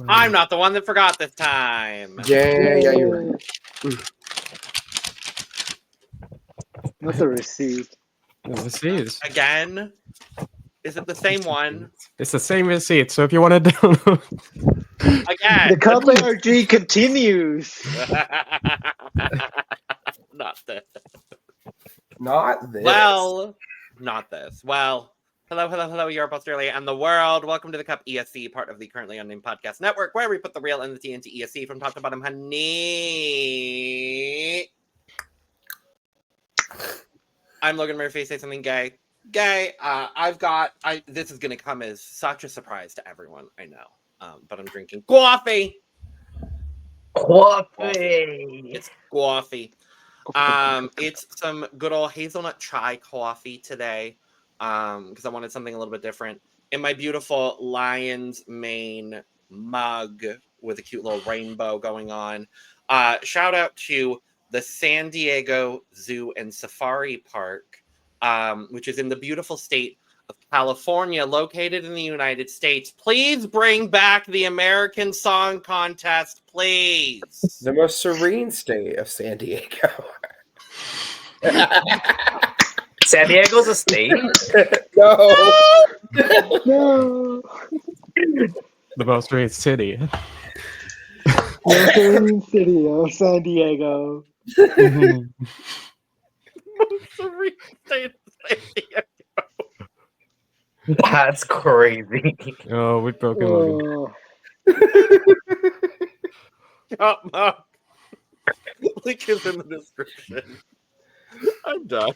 I'm not the one that forgot this time. Yeah, you're right. What's the receipt? The receipt. Again? Is it the same one? It's the same receipt, so if you want to download... Again. The CUP ESC continues. Not this. Not this. Well, not this. Well, hello, Europe, Australia, and the world. Welcome to the CUP ESC, part of the Currently Unnamed Podcast Network, where we put the real and the tea into ESC from top to bottom, honey. I'm Logan Murphy. Say something gay. This is going to come as such a surprise to everyone, I know. But I'm drinking coffee. It's coffee. It's some good old hazelnut chai coffee today. Because I wanted something a little bit different. In my beautiful lion's mane mug with a cute little rainbow going on. Shout out to the San Diego Zoo and Safari Park, which is in the beautiful state of California, located in the United States. Please bring back the American Song Contest, please. The most serene state of San Diego. San Diego's a state? No. No. The most great city. The serene city of San Diego. Mhm. Serene state of San Diego. That's crazy. Oh, we've broken Logan. Oh. Link is in the description. I'm done.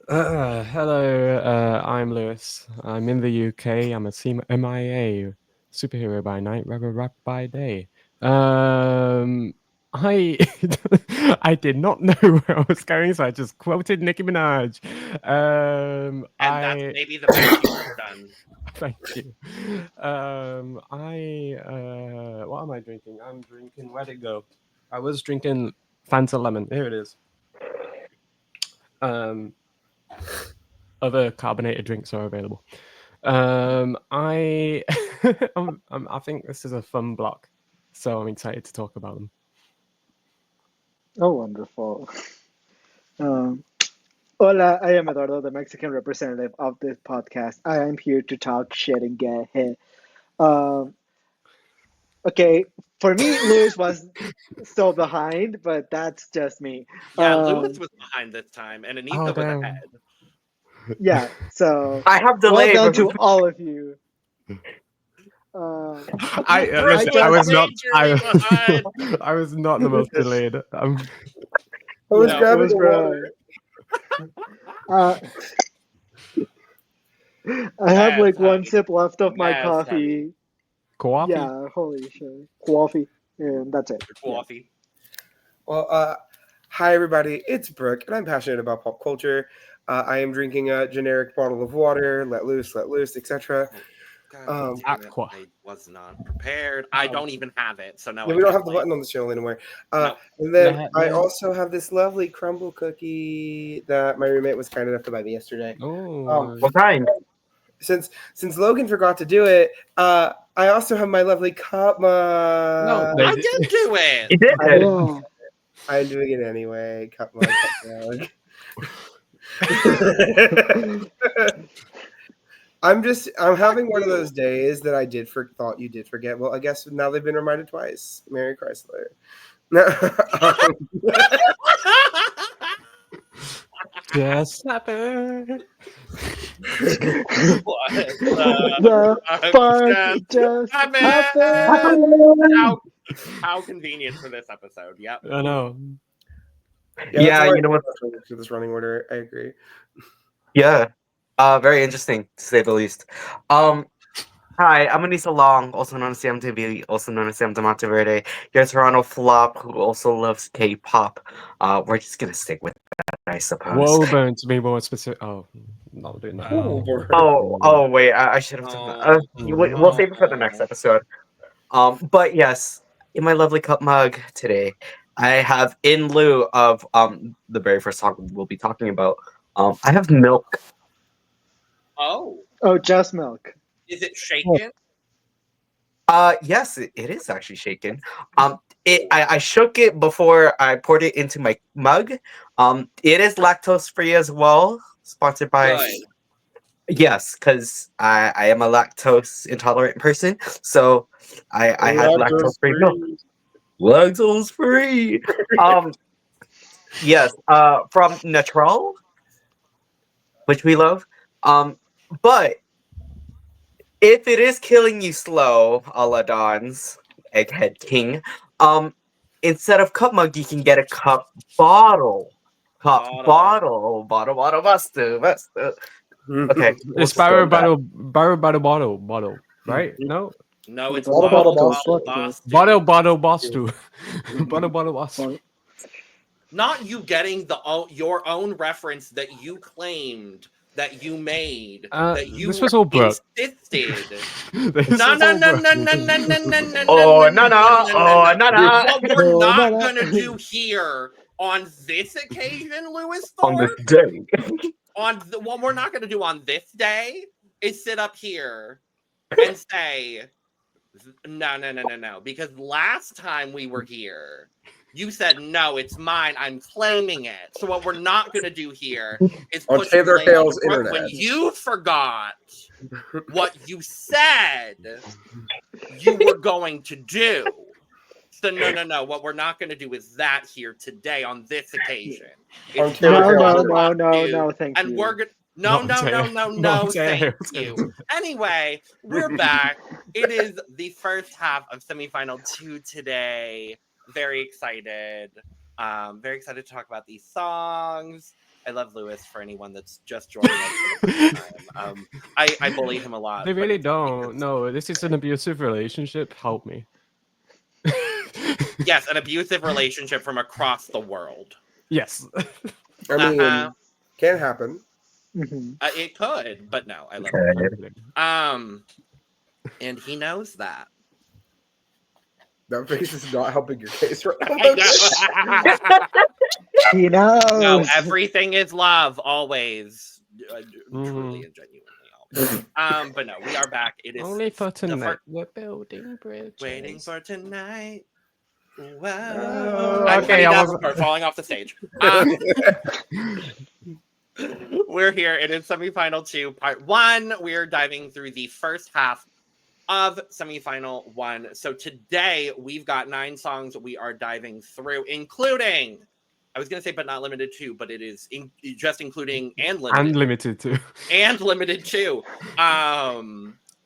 Hello, I'm Lewis. I'm in the UK. I'm a MIA superhero by night, rap by day. I I did not know where I was going, so I just quoted Nicki Minaj. And that's maybe the best you've ever done. Thank you. What am I drinking? I'm drinking. Where'd it go? I was drinking Fanta Lemon. Here it is. Other carbonated drinks are available. I think this is a fun block, so I'm excited to talk about them. Oh, wonderful. Hola, I am Eduardo, the Mexican representative of this podcast. I am here to talk shit and get hit. Okay, for me, Lewis was so behind, but that's just me. Yeah, Lewis was behind this time, and Aneesa was ahead. Yeah, so I have delay. well done to all of you. I was not the most delayed. I was grabbing the water. I have like one sip left of my coffee. Coffee? Yeah, holy shit. Coffee. And that's it. Coffee. Well, hi everybody, it's Brook, and I'm passionate about pop culture. I am drinking a generic bottle of water, let loose, etc. I was not prepared. I don't even have it, so now we don't have the button on the channel anymore. No. And then I also have this lovely crumble cookie that my roommate was kind enough to buy me yesterday. What kind? Since Logan forgot to do it, I also have my lovely cup mug. No, I did do it. You did. I'm doing it anyway. Cup mug. I'm having one of those days that I thought you did forget. Well, I guess now they've been reminded twice. Merry Chrysler. Just happened. The fuck just happened. How convenient for this episode. Yep. I know. Yeah, you know what? For this running order, I agree. Yeah. Very interesting, to say the least. Hi, I'm Aneesa Long, also known as CMTV, also known as Tautumeitas Verde, your Toronto flop who also loves K-pop. We're just gonna stick with that, I suppose. Woburn, to be more specific. Oh, no, doing that. Oh, wait, I should have done that. We'll save it for the next episode. But yes, in my lovely cup mug today, I have, in lieu of the very first song we'll be talking about, I have milk. Oh, just milk. is it shaken? Yes, it is actually shaken. I shook it before I poured it into my mug. It is lactose free as well. Sponsored by. Good. Yes, because I am a lactose intolerant person, so I had lactose free milk. Lactose free. Yes. From Natural, which we love. But if it is killing you slow, a la Don's Egghead King, instead of cup mug, you can get a cup bottle. Bottle, buster. Okay. It's bottle, right? No? No, it's Bottle, bottle, bottle. bottle, Bastu. Bottle Bastu. Not you getting your own reference that you claimed, that you made, that you This was all Brook. insisted. This No. was all Brook. Oh, no. What we're No, not no. gonna do here on this occasion, Lewis On Thorpe, this day. what we're not gonna do on this day is sit up here and say no, because last time we were here, you said no, it's mine. I'm claiming it. So what we're not going to do here is On put Taylor the blame on Hale's Brooke when internet. you forgot what you said you were going to do. So no. What we're not going to do is that here today on this occasion. On It's Taylor No, thank and you. we're gonna no, thank Tails. you. Anyway, we're back. It is the first half of semifinal 2 today. Very excited. Very excited to talk about these songs. I love Lewis for anyone that's just joining us for the first time. I bully him a lot. They but really it's don't. because- No, this is an abusive relationship. Help me. Yes, an abusive relationship from across the world. Yes. I mean, Uh-huh. can happen. Mhm. It could, but no, I love it. And he knows that. That face is not helping your case right I now. know. He knows. No, everything is love, always. Truly and genuinely always. But no, we are back. It is Only for the tonight. We're building bridges. waiting for tonight. Wow. Oh, I'm okay, Honey I was- Davenport falling off the stage. We're here. It is semifinal 2, part 1. We're diving through the first half of semifinal 1. So today we've got 9 songs we are diving through, including, I was going to say but not limited to, but it is just including and limited. Unlimited too. And limited to.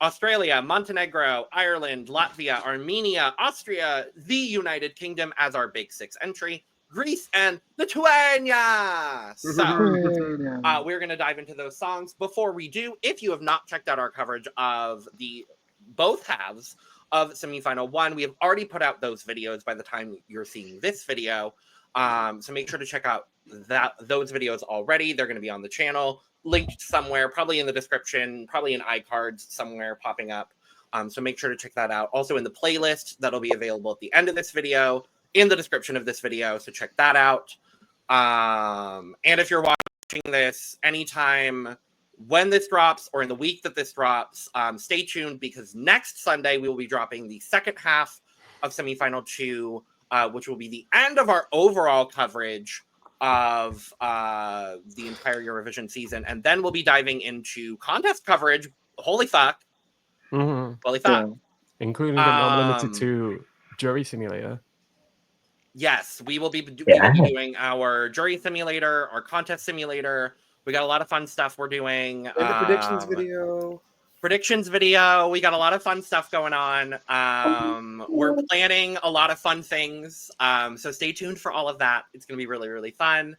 Australia, Montenegro, Ireland, Latvia, Armenia, Austria, the United Kingdom as our big 6 entry, Greece, and Lithuania. So we're going to dive into those songs. Before we do, if you have not checked out our coverage of both halves of semifinal 1, we have already put out those videos by the time you're seeing this video. So make sure to check out those videos already. They're going to be on the channel, linked somewhere, probably in the description, probably in iCards somewhere popping up. So make sure to check that out. Also in the playlist that'll be available at the end of this video, in the description of this video. So check that out. And if you're watching this anytime when this drops or in the week that this drops, stay tuned because next Sunday we will be dropping the second half of semifinal 2, which will be the end of our overall coverage of the entire Eurovision season. And then we'll be diving into contest coverage. Holy fuck. Mm-hmm. Holy fuck. Including but not limited to Jury Simulator. Yes, we will be doing our jury simulator, our contest simulator. We got a lot of fun stuff we're doing. And the predictions video. We got a lot of fun stuff going on. We're planning a lot of fun things. So stay tuned for all of that. It's going to be really, really fun.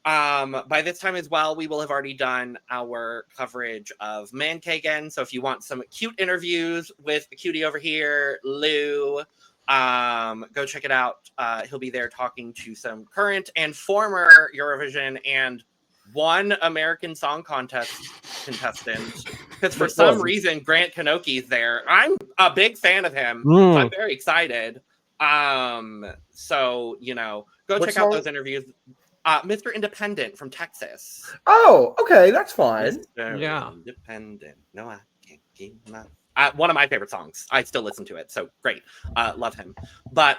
By this time as well, we will have already done our coverage of Mankagan. So if you want some cute interviews with the cutie over here, Lou, go check it out. He'll be there talking to some current and former Eurovision and one American Song Contest contestant. Because for some reason, Grant Kanoki's there. I'm a big fan of him. So I'm very excited. So, go check out those interviews. Mr. Independent from Texas. Oh, okay, that's fine. Mr. Yeah. Independent. No, I can't keep my One of my favorite songs. I still listen to it, so great. Love him. But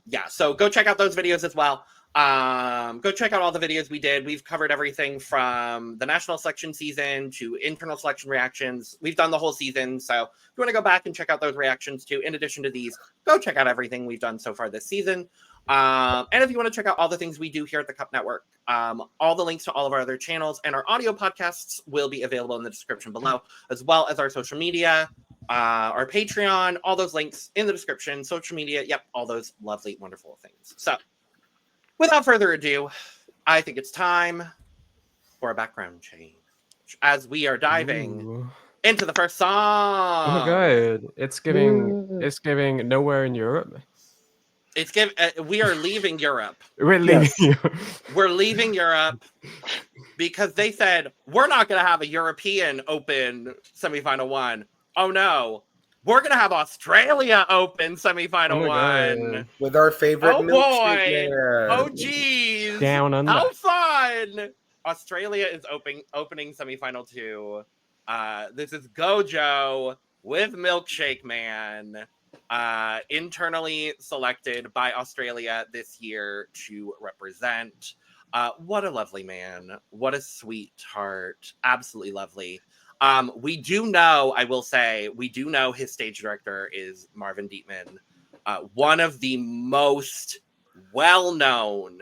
yeah, so go check out those videos as well. Go check out all the videos we did. We've covered everything from the national selection season to internal selection reactions. We've done the whole season, so if you want to go back and check out those reactions too, in addition to these, go check out everything we've done so far this season. And if you want to check out all the things we do here at the Cup Network, all the links to all of our other channels and our audio podcasts will be available in the description below, as well as our social media, our Patreon, all those links in the description, social media, yep, all those lovely, wonderful things. So without further ado, I think it's time for a background change as we are diving into the first song. Oh, good. It's giving Nowhere in Europe. We are leaving Europe. We're leaving. We're leaving Europe because they said we're not going to have a European Open semifinal one. Oh no, we're going to have Australia Open semifinal one God. With our favorite boy. Milkshake Man. Oh geez, Down under. how fun! Australia is opening semifinal 2. This is Gojo with Milkshake Man. Internally selected by Australia this year to represent. What a lovely man. What a sweetheart. Absolutely lovely. We do know, I will say, we do know his stage director is Marvin Dietman, one of the most well-known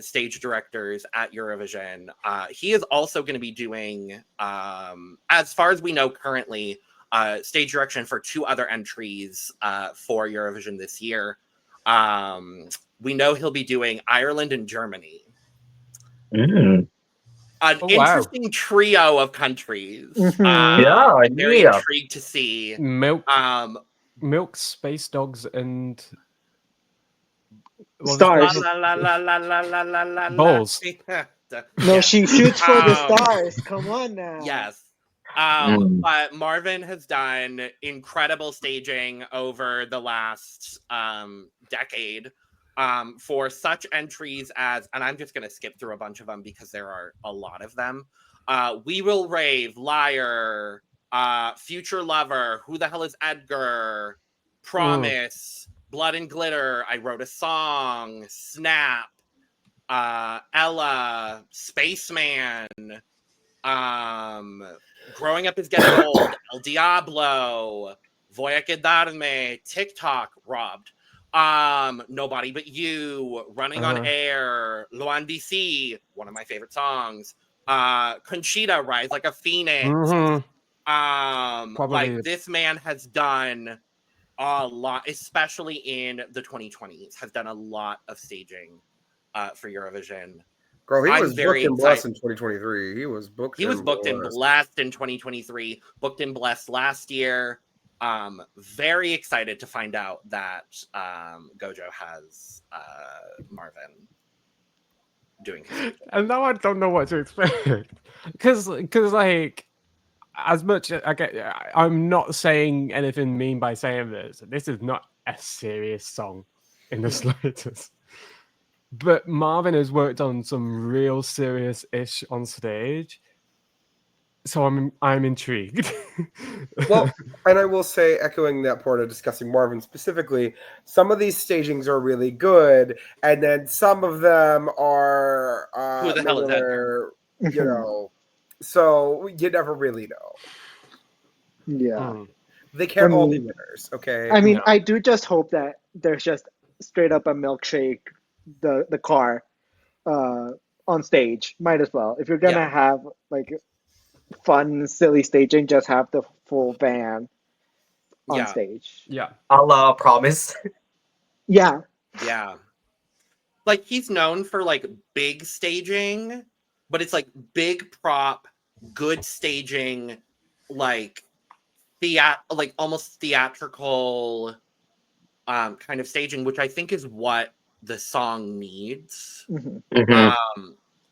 stage directors at Eurovision. He is also going to be doing, as far as we know currently, stage direction for 2 other entries for Eurovision this year. We know he'll be doing Ireland and Germany. An interesting trio of countries. I'm very intrigued to see. Milk, Space Dogs, and Stars. Balls. No, she shoots for the stars. Come on now. Yes. But Marvin has done incredible staging over the last decade for such entries as, and I'm just going to skip through a bunch of them because there are a lot of them. We Will Rave, Liar, Future Lover, Who the Hell is Edgar, Promise, Blood and Glitter, I Wrote a Song, Snap, Ella, Spaceman, Growing Up is Getting Old, El Diablo, Voy a Quedarme, TikTok, Robbed, Nobody But You, Running on Air, Loan DC, one of my favorite songs, Conchita, Rise Like a Phoenix. Like, this man has done a lot, especially in the 2020s, has done a lot of staging for Eurovision. Girl, he was booked and blessed in 2023. He was booked and blessed in 2023, booked and blessed last year. Very excited to find out that Gojo has Marvin doing his. And now I don't know what to expect. Because like, as much as I'm not saying anything mean by saying this. This is not a serious song in the slightest. But Marvin has worked on some real serious-ish on stage, so I'm intrigued. Well, and I will say, echoing that part of discussing Marvin specifically, some of these stagings are really good, and then some of them are who the hell is that? You know, so you never really know. Yeah, they can't all be winners. Okay, I mean, I do just hope that there's just straight up a milkshake. The car on stage, might as well. If you're gonna have like fun, silly staging, just have the full van on stage. I'll promise. Yeah. Like, he's known for like big staging, but it's like big prop, good staging, like almost theatrical kind of staging, which I think is what the song needs.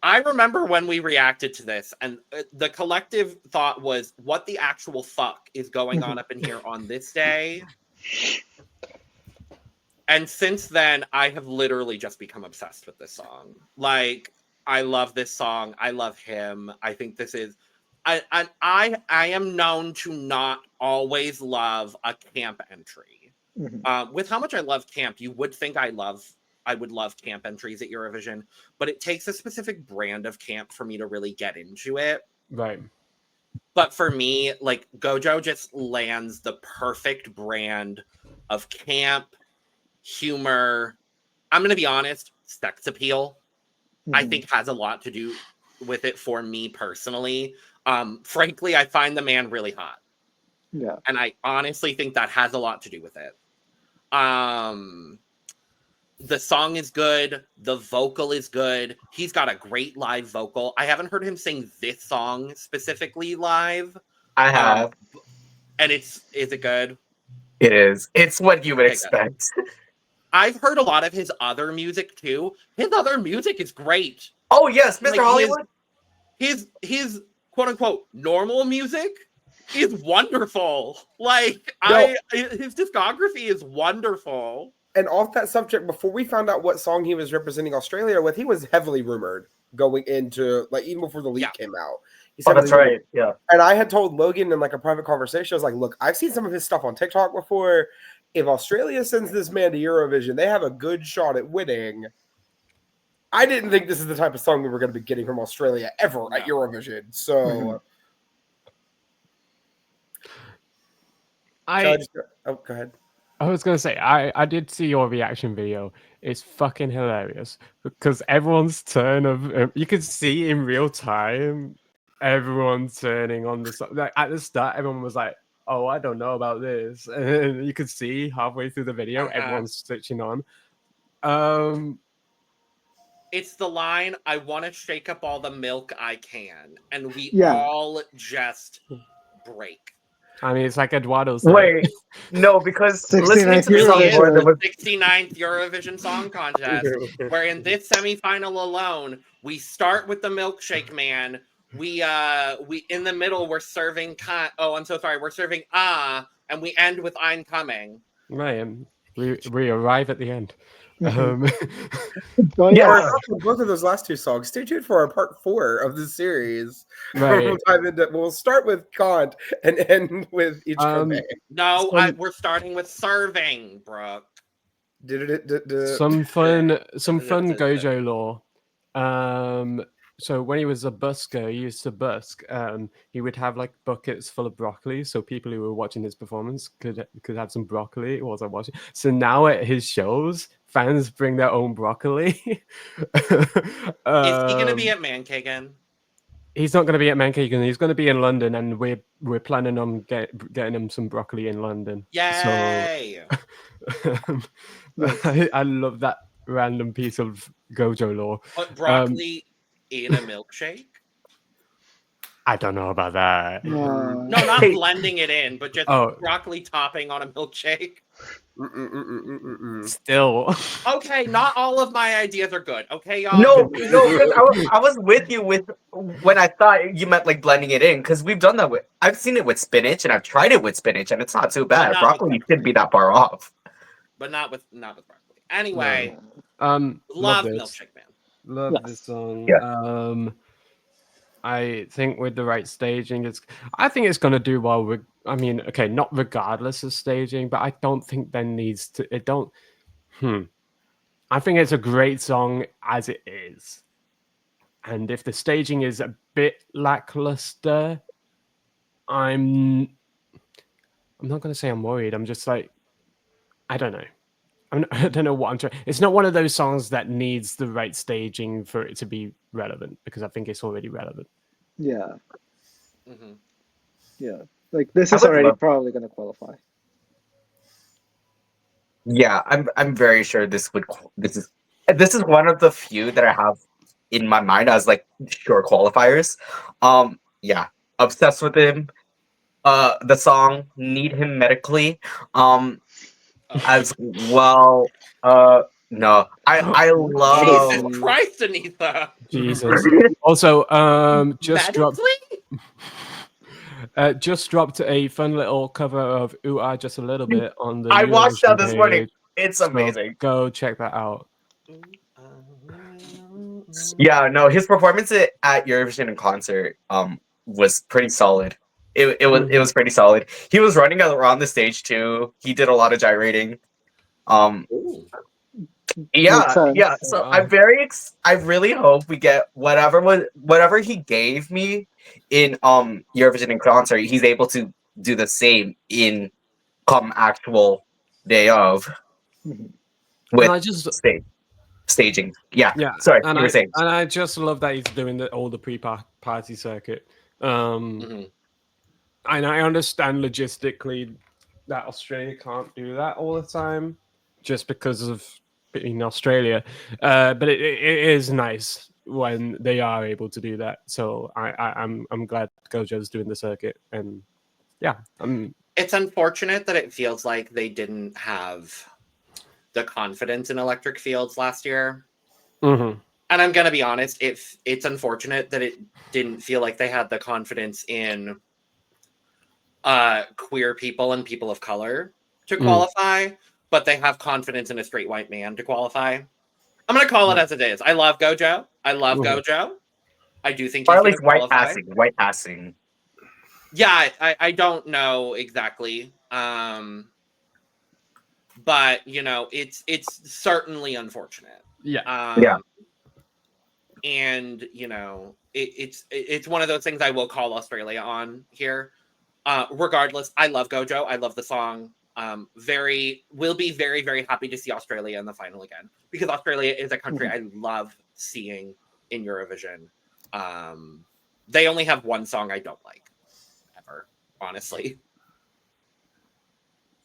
I remember when we reacted to this, and the collective thought was, what the actual fuck is going on up in here on this day? And since then, I have literally just become obsessed with this song. Like, I love this song. I love him. I think this is... I am known to not always love a camp entry. With how much I love camp, you would think I would love camp entries at Eurovision, but it takes a specific brand of camp for me to really get into it. Right. But for me, like, Gojo just lands the perfect brand of camp, humor. I'm going to be honest, sex appeal, I think has a lot to do with it for me personally. Frankly, I find the man really hot. Yeah. And I honestly think that has a lot to do with it. The song is good. The vocal is good. He's got a great live vocal. I haven't heard him sing this song specifically live. I have. And is it good? It is. It's what you would expect. I've heard a lot of his other music too. His other music is great. Oh yes, Mr. Like, Hollywood. His quote unquote normal music is wonderful. Like, his discography is wonderful. And off that subject, before we found out what song he was representing Australia with, he was heavily rumored going into, like, even before the leak came out. Oh, that's right. Yeah. And I had told Logan in like a private conversation, I was like, look, I've seen some of his stuff on TikTok before. If Australia sends this man to Eurovision, they have a good shot at winning. I didn't think this is the type of song we were going to be getting from Australia ever at Eurovision. So go ahead. I was going to say, I did see your reaction video. It's fucking hilarious because everyone's turn of, you could see in real time, everyone turning on the song. Like, at the start, everyone was like, oh, I don't know about this. And you could see halfway through the video, everyone's switching on. It's the line, I want to shake up all the milk I can. And we all just break. I mean, it's like Eduardo's. Wait, no, because listening to the song before, there was 69th Eurovision Song Contest, where in this semifinal alone, we start with the Milkshake Man. We in the middle we're serving we're serving and we end with I'm coming. Right, and we arrive at the end. Both of those last two songs. Stay tuned for our part 4 of the series. Right. We'll start with Kant and end with each we're starting with serving, Brook. Some fun Gojo lore. So when he was a busker, he used to busk. He would have like buckets full of broccoli, so people who were watching his performance could have some broccoli while they're watching. So now at his shows, fans bring their own broccoli. Is he going to be at Mankagan? He's not going to be at Mankagan. He's going to be in London, and we're planning on getting him some broccoli in London. Yay! So, I love that random piece of Gojo lore. But broccoli in a milkshake? I don't know about that. No, not blending it in, but just broccoli topping on a milkshake. Still. Okay, not all of my ideas are good. Okay, y'all? No, I was with you when I thought you meant like blending it in, because we've done that I've seen it with spinach, and I've tried it with spinach, and it's not too bad. Broccoli shouldn't be that far off. But not with broccoli. Anyway, love Milkshake Man. Love this song. Yeah. I think with the right staging, I think it's going to do well. Not regardless of staging, but I don't think there needs to. I think it's a great song as it is, and if the staging is a bit lackluster, I'm not going to say I'm worried. I'm just like, I don't know. I don't know what I'm trying. It's not one of those songs that needs the right staging for it to be relevant, because I think it's already relevant. Yeah. Mm-hmm. Yeah. Like, this is already probably going to qualify. Yeah, I'm very sure this is one of the few that I have in my mind as like sure qualifiers. Yeah, obsessed with him. The song "Need Him Medically." As well. No, I love. Jesus Christ, Aneesa. Jesus. Also, just dropped a fun little cover of "Ooh Ah Just a Little Bit" on the. I watched that this morning. page. It's amazing. So go check that out. Yeah, no, his performance at Eurovision in concert was pretty solid. It was pretty solid. He was running around the stage too. He did a lot of gyrating. Ooh. Makes sense. Yeah. So Wow. I really hope we get whatever he gave me in Eurovision and concert. He's able to do the same in come actual day of Mhm. with And I just staging. Yeah. yeah. Sorry, And you were saying. I just love that he's doing all the pre-party circuit. Mhm. And I understand logistically that Australia can't do that all the time, just because of being Australia. But it is nice when they are able to do that. So I'm glad Gojo's doing the circuit, and yeah, It's unfortunate that it feels like they didn't have the confidence in electric fields last year. mhm. And I'm gonna be honest, it's unfortunate that it didn't feel like they had the confidence in queer people and people of color to qualify, but they have confidence in a straight white man to qualify. I'm gonna call it as it is. I love Gojo. I love Gojo. I do think Or he's at gonna least white qualify. passing. White passing. Yeah, I don't know exactly. But you know, it's certainly unfortunate. Yeah. Yeah. And you know, it's one of those things I will call Australia on here. Regardless, I love Gojo. I love the song. Will be very, very happy to see Australia in the final again, because Australia is a country I love seeing in Eurovision. They only have one song I don't like, ever, honestly.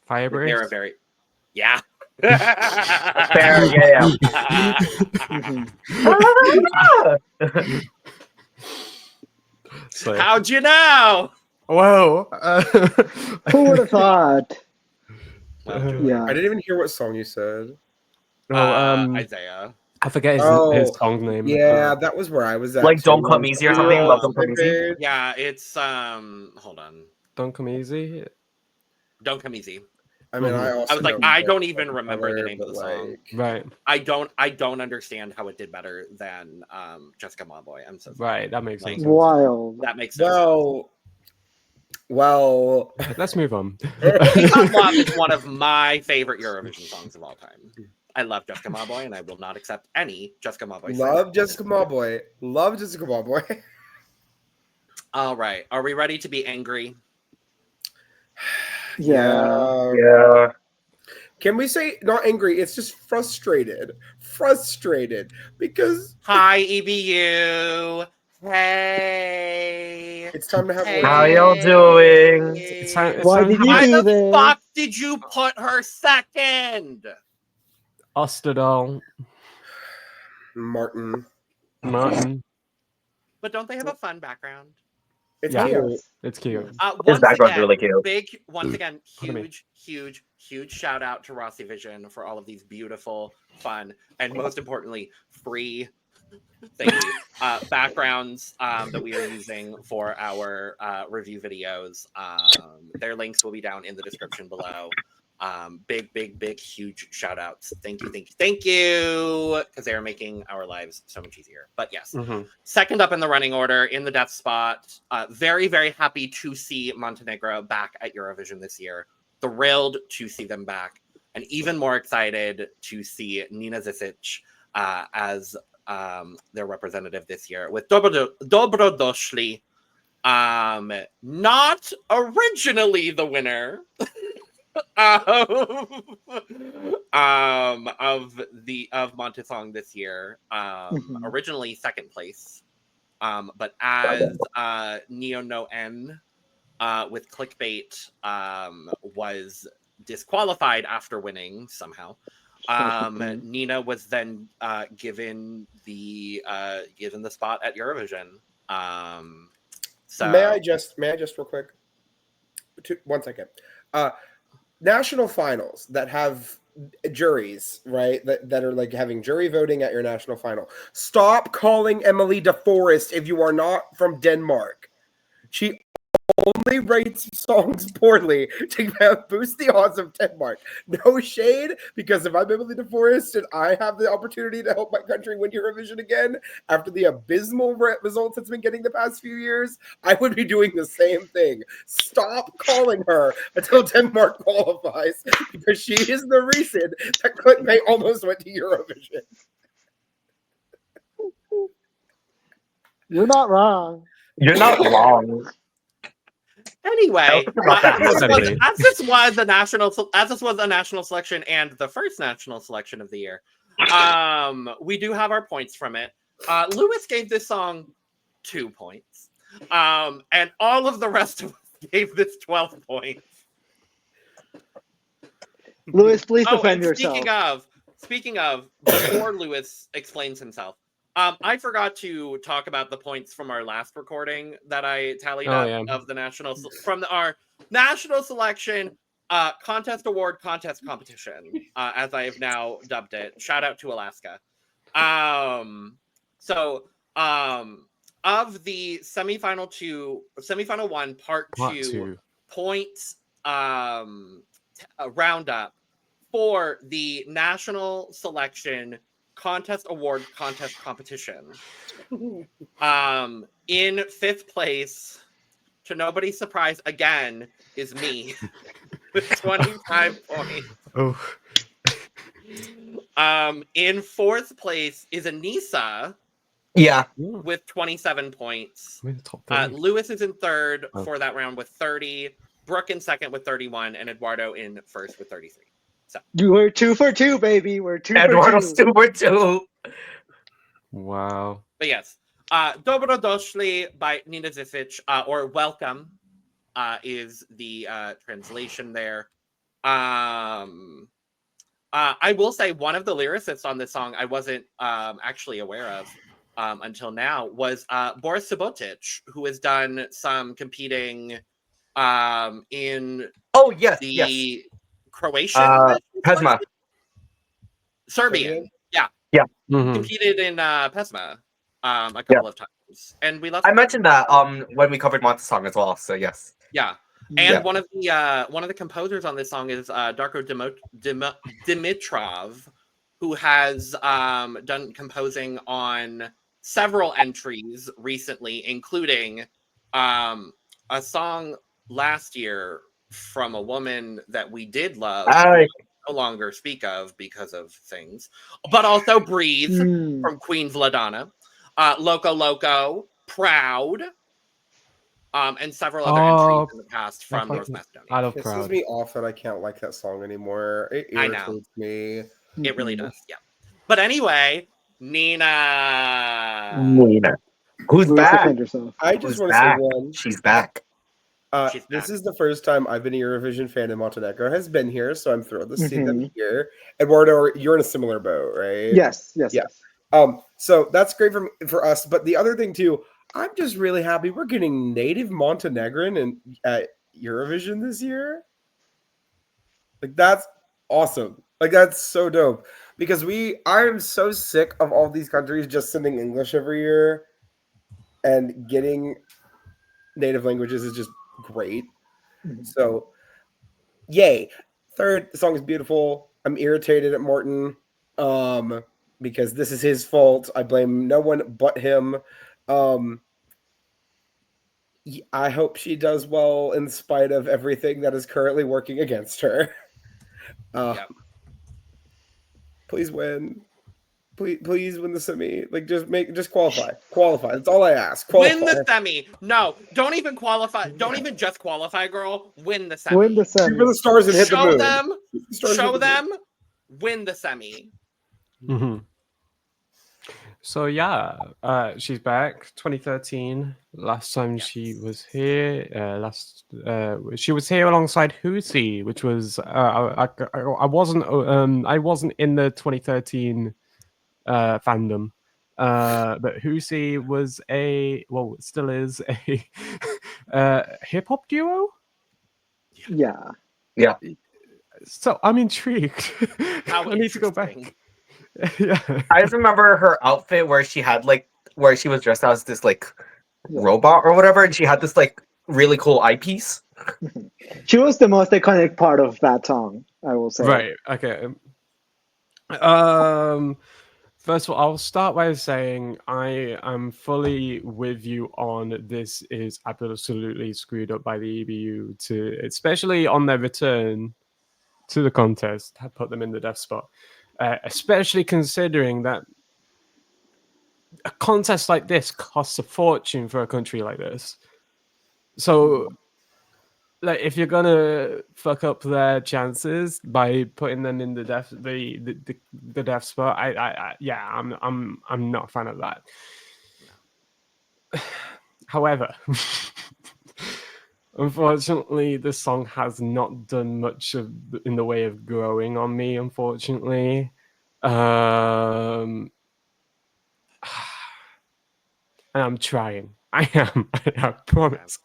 Fire They're a Breaks. very, yeah. Fair, yeah. So, How'd you know? whoa. Who would have thought? Well, Yeah. I didn't even hear what song you said. Isaiah. I forget his song name. Yeah, that was where I was at. Like too. Don't Come Easy or something. Love Don't Come Easy. Yeah, it's hold on. Don't Come Easy. Don't Come Easy. I mean, I also I was like, know I that don't even remember the color, name of the but, song. like, Right. I don't understand how it did better than Jessica Mawboy. I'm so sorry. Right. That makes sense. Wild. That makes sense. Well, Let's move on. Peacock Love is one of my favorite Eurovision songs of all time. I love Jessica Mawboy, and I will not accept any Jessica Mawboy. love Jessica Mawboy. Love Jessica Mawboy. All right, are we ready to be angry? Yeah. Can we say not angry? It's just frustrated. Frustrated because Hi, EBU. Hey. it's time to have. Hey. How y'all doing? Why did you Why do the this? fuck did you put her second? Ostadal, Martin. Martin. But don't they have a fun background? It's Yeah. cute. It's cute. His background's really cute. Once again, Pardon me. huge shout out to Rossi Vision for all of these beautiful, fun, and most importantly, free backgrounds that we are using for our review videos. Their links will be down in the description below. Big, huge shout outs. Thank you. Because they are making our lives so much easier. But yes, second up in the running order in the death spot. Very, very happy to see Montenegro back at Eurovision this year. Thrilled to see them back. And even more excited to see Nina Žižić as their representative this year with Dobrodošli. Not originally the winner of Montesong this year. Originally second place. But as Neo No N with clickbait was disqualified after winning somehow. Nina was then given the spot at Eurovision. So May I just real quick? 1 second. National finals that have juries, right? That are like having jury voting at your national final. Stop calling Emily DeForest if you are not from Denmark. She only rates songs poorly to boost the odds of Denmark. No shade, because if I'm Emily DeForest and I have the opportunity to help my country win Eurovision again after the abysmal results it's been getting the past few years, I would be doing the same thing. Stop calling her until Denmark qualifies, because she is the reason that Clickbait almost went to Eurovision. You're not wrong. You're not wrong. Anyway, About that. as this was a national selection and the first national selection of the year, we do have our points from it. Lewis gave this song 2 points, and all of the rest of us gave this 12 points. Lewis, please defend yourself. Speaking of, before Lewis explains himself, I forgot to talk about the points from our last recording that I tallied up of the our national selection contest award contest competition, as I have now dubbed it. Shout out to Alaska. Of the semifinal 1, part 2 points roundup for the national selection contest award contest competition. In 5th place, to nobody's surprise again, is me with 25 points. Oh. In 4th place is Aneesa. Yeah. With 27 points. Top 30. Lewis is in 3rd for that round with 30. Brook in 2nd with 31, and Eduardo in 1st with 33. So you were 2 for 2, baby. We're 2 Eduardo's for 2. 2 for 2. Wow. But yes, Dobrodošli by Nina Žižić, or welcome, is the translation there. I will say one of the lyricists on this song I wasn't actually aware of until now was Boris Subotic, who has done some competing in the Croatian Pesma. Serbian. Yeah. Mm-hmm. Competed in Pesma a couple of times. And we love I mentioned that when we covered Monta's song as well, so yes. Yeah. And one of the composers on this song is Darko Dimitrov, who has done composing on several entries recently, including a song last year from a woman that we did love, no longer speak of because of things, but also Breathe from Queen Vladana, Loco Loco, Proud, and several other entries in the past from North Macedonia. I love It Proud. pisses me off that I can't like that song anymore. It irritates me. It really does, yeah. But anyway, Nina. Who's back? I just want to say one. She's back. This is the first time I've been a Eurovision fan, and Montenegro has been here, so I'm thrilled to see them here. Eduardo, you're in a similar boat, right? Yes. So that's great for us. But the other thing too, I'm just really happy we're getting native Montenegrin at Eurovision this year. Like, that's awesome. Like, that's so dope. Because I'm so sick of all these countries just sending English every year, and getting native languages is just great. So, yay. Third, the song is beautiful. I'm irritated at Morten because this is his fault. I blame no one but him. I hope she does well in spite of everything that is currently working against her. Please win. Please win the semi. Like, just qualify. That's all I ask. Qualify. Win the semi. No, don't even qualify. Don't even just qualify, girl. Win the semi. Win the semi. Shoot for the stars and hit the moon. Show them. Win the semi. Mm-hmm. So yeah, she's back. 2013. Last time she was here. She was here alongside Husi, which was I wasn't in the 2013 fandom, but Husi was still is a hip hop duo. Yeah. So I'm intrigued. I need to go back. Yeah. I just remember her outfit where she was dressed as this robot or whatever, and she had this really cool eyepiece. She was the most iconic part of that song, I will say. Right. Okay. First of all, I'll start by saying I am fully with you on this is absolutely screwed up by the EBU to, especially on their return to the contest, have put them in the death spot. Especially considering that a contest like this costs a fortune for a country like this. So, like, if you're gonna fuck up their chances by putting them in the death spot, I'm not a fan of that. However, unfortunately, the song has not done much in the way of growing on me. Unfortunately, and I'm trying. I am. I promise.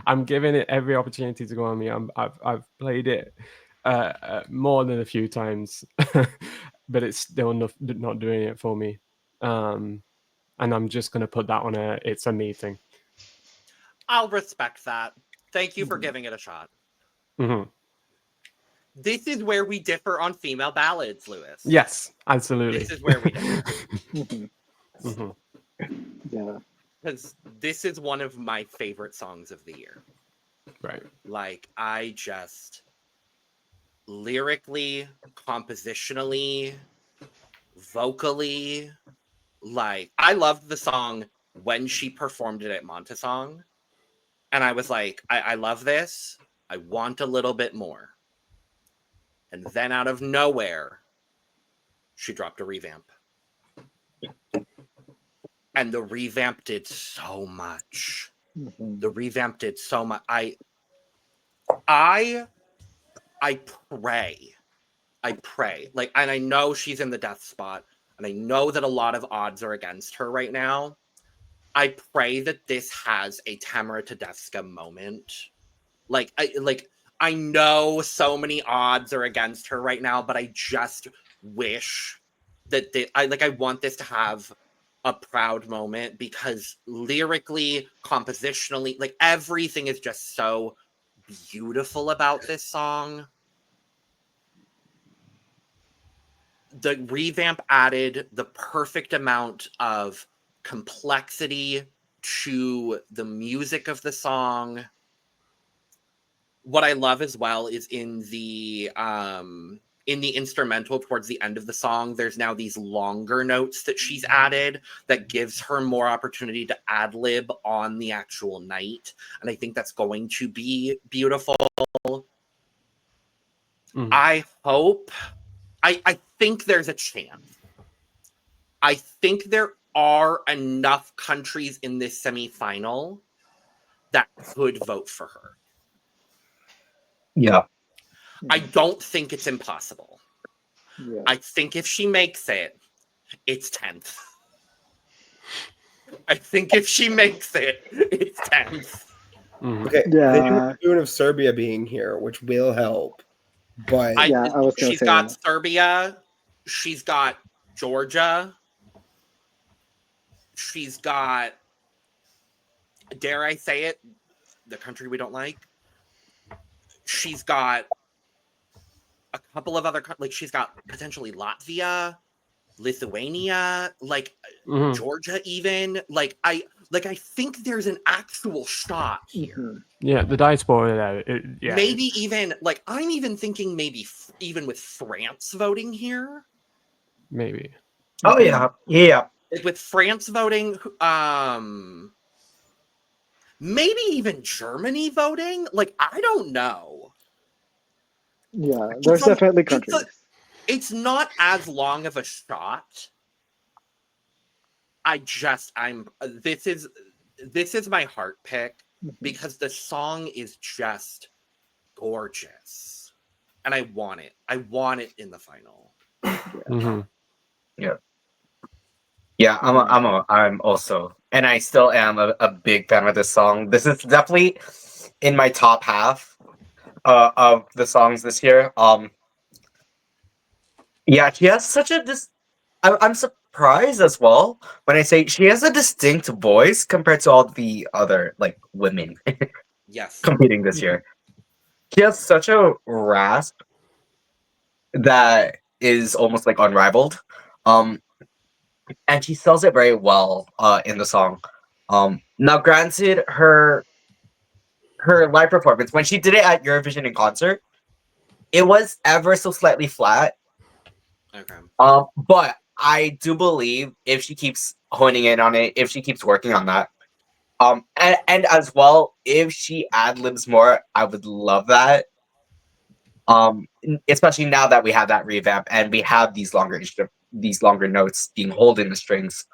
I'm giving it every opportunity to go on me. I've played it more than a few times, but it's still not doing it for me. And I'm just gonna put that on it's a me thing. I'll respect that. Thank you for giving it a shot. Mm-hmm. This is where we differ on female ballads, Lewis. Yes, absolutely. This is where we differ. Mm-hmm. Yeah. Because this is one of my favorite songs of the year. Right. Like, I just lyrically, compositionally, vocally, like, I loved the song when she performed it at Montesong. And I was like, I love this. I want a little bit more. And then out of nowhere, she dropped a revamp. And the revamp did so much. Mm-hmm. The revamp did so much. I pray. Like, and I know she's in the death spot, and I know that a lot of odds are against her right now. I pray that this has a Tamara Tedesca moment. I know so many odds are against her right now, but I just wish that I want this to have a proud moment, because lyrically, compositionally, like, everything is just so beautiful about this song. The revamp added the perfect amount of complexity to the music of the song. What I love as well is in the instrumental towards the end of the song, there's now these longer notes that she's added that gives her more opportunity to ad-lib on the actual night. And I think that's going to be beautiful. Mm-hmm. I think there's a chance. I think there are enough countries in this semifinal that could vote for her. Yeah. I don't think it's impossible. Yeah. I think if she makes it, it's 10th. I think if she makes it, it's 10th. Mm-hmm. Okay, Yeah. they do have the boon of Serbia being here, which will help. But I was gonna she's say got that. Serbia, she's got Georgia, she's got, dare I say it, the country we don't like. She's got a couple of other, like, she's got potentially Latvia, Lithuania, like, Mm-hmm. Georgia even. I think there's an actual shot here. Mm-hmm. Yeah, the diaspora there. Yeah. Maybe even, like, I'm even thinking maybe even with France voting here. Maybe. Oh yeah. Yeah. Like, with France voting, maybe even Germany voting. Like, I don't know. Yeah, there's definitely countries. It's not as long of a shot. This is my heart pick, because the song is just gorgeous. And I want it. I want it in the final. Mm-hmm. Yeah, I'm also, and I still am a big fan of this song. This is definitely in my top half of the songs this year. Yeah, she has such a I'm surprised as well when I say she has a distinct voice compared to all the other, like, women. Yes. competing this year. He has such a rasp that is almost like unrivaled. And she sells it very well in the song. Now granted, her live performance, when she did it at Eurovision in concert, it was ever so slightly flat. Okay. But I do believe if she keeps honing in on it, if she keeps working on that, and as well, if she ad libs more, I would love that. Especially now that we have that revamp and we have these longer notes being held in the strings,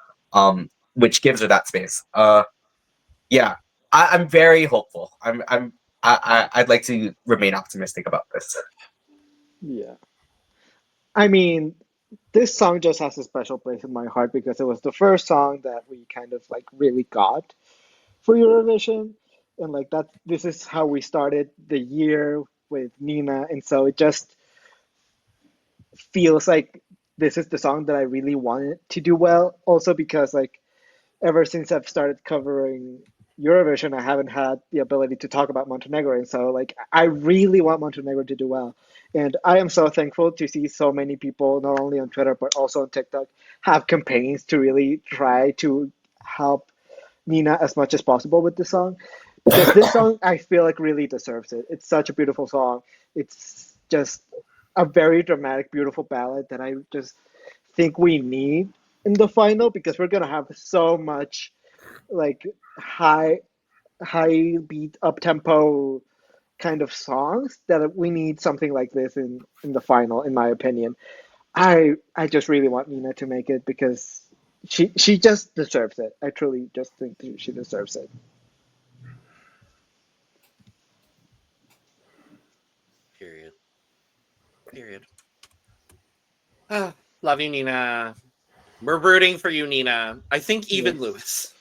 which gives her that space. Yeah, I'm very hopeful. I'd like to remain optimistic about this. Yeah. I mean, this song just has a special place in my heart because it was the first song that we kind of like really got for Eurovision. And like that, this is how we started the year with Nina. And so it just feels like this is the song that I really wanted to do well. Also because like ever since I've started covering Eurovision, I haven't had the ability to talk about Montenegro. And so like I really want Montenegro to do well. And I am so thankful to see so many people, not only on Twitter, but also on TikTok, have campaigns to really try to help Nina as much as possible with this song. Because this song, I feel like really deserves it. It's such a beautiful song. It's just a very dramatic, beautiful ballad that I just think we need in the final because we're going to have so much like high beat, up tempo kind of songs that we need something like this in the final, in my opinion. I just really want Nina to make it because she just deserves it. I truly just think she deserves it. Period. Love you, Nina. We're rooting for you, Nina. I think even Lewis.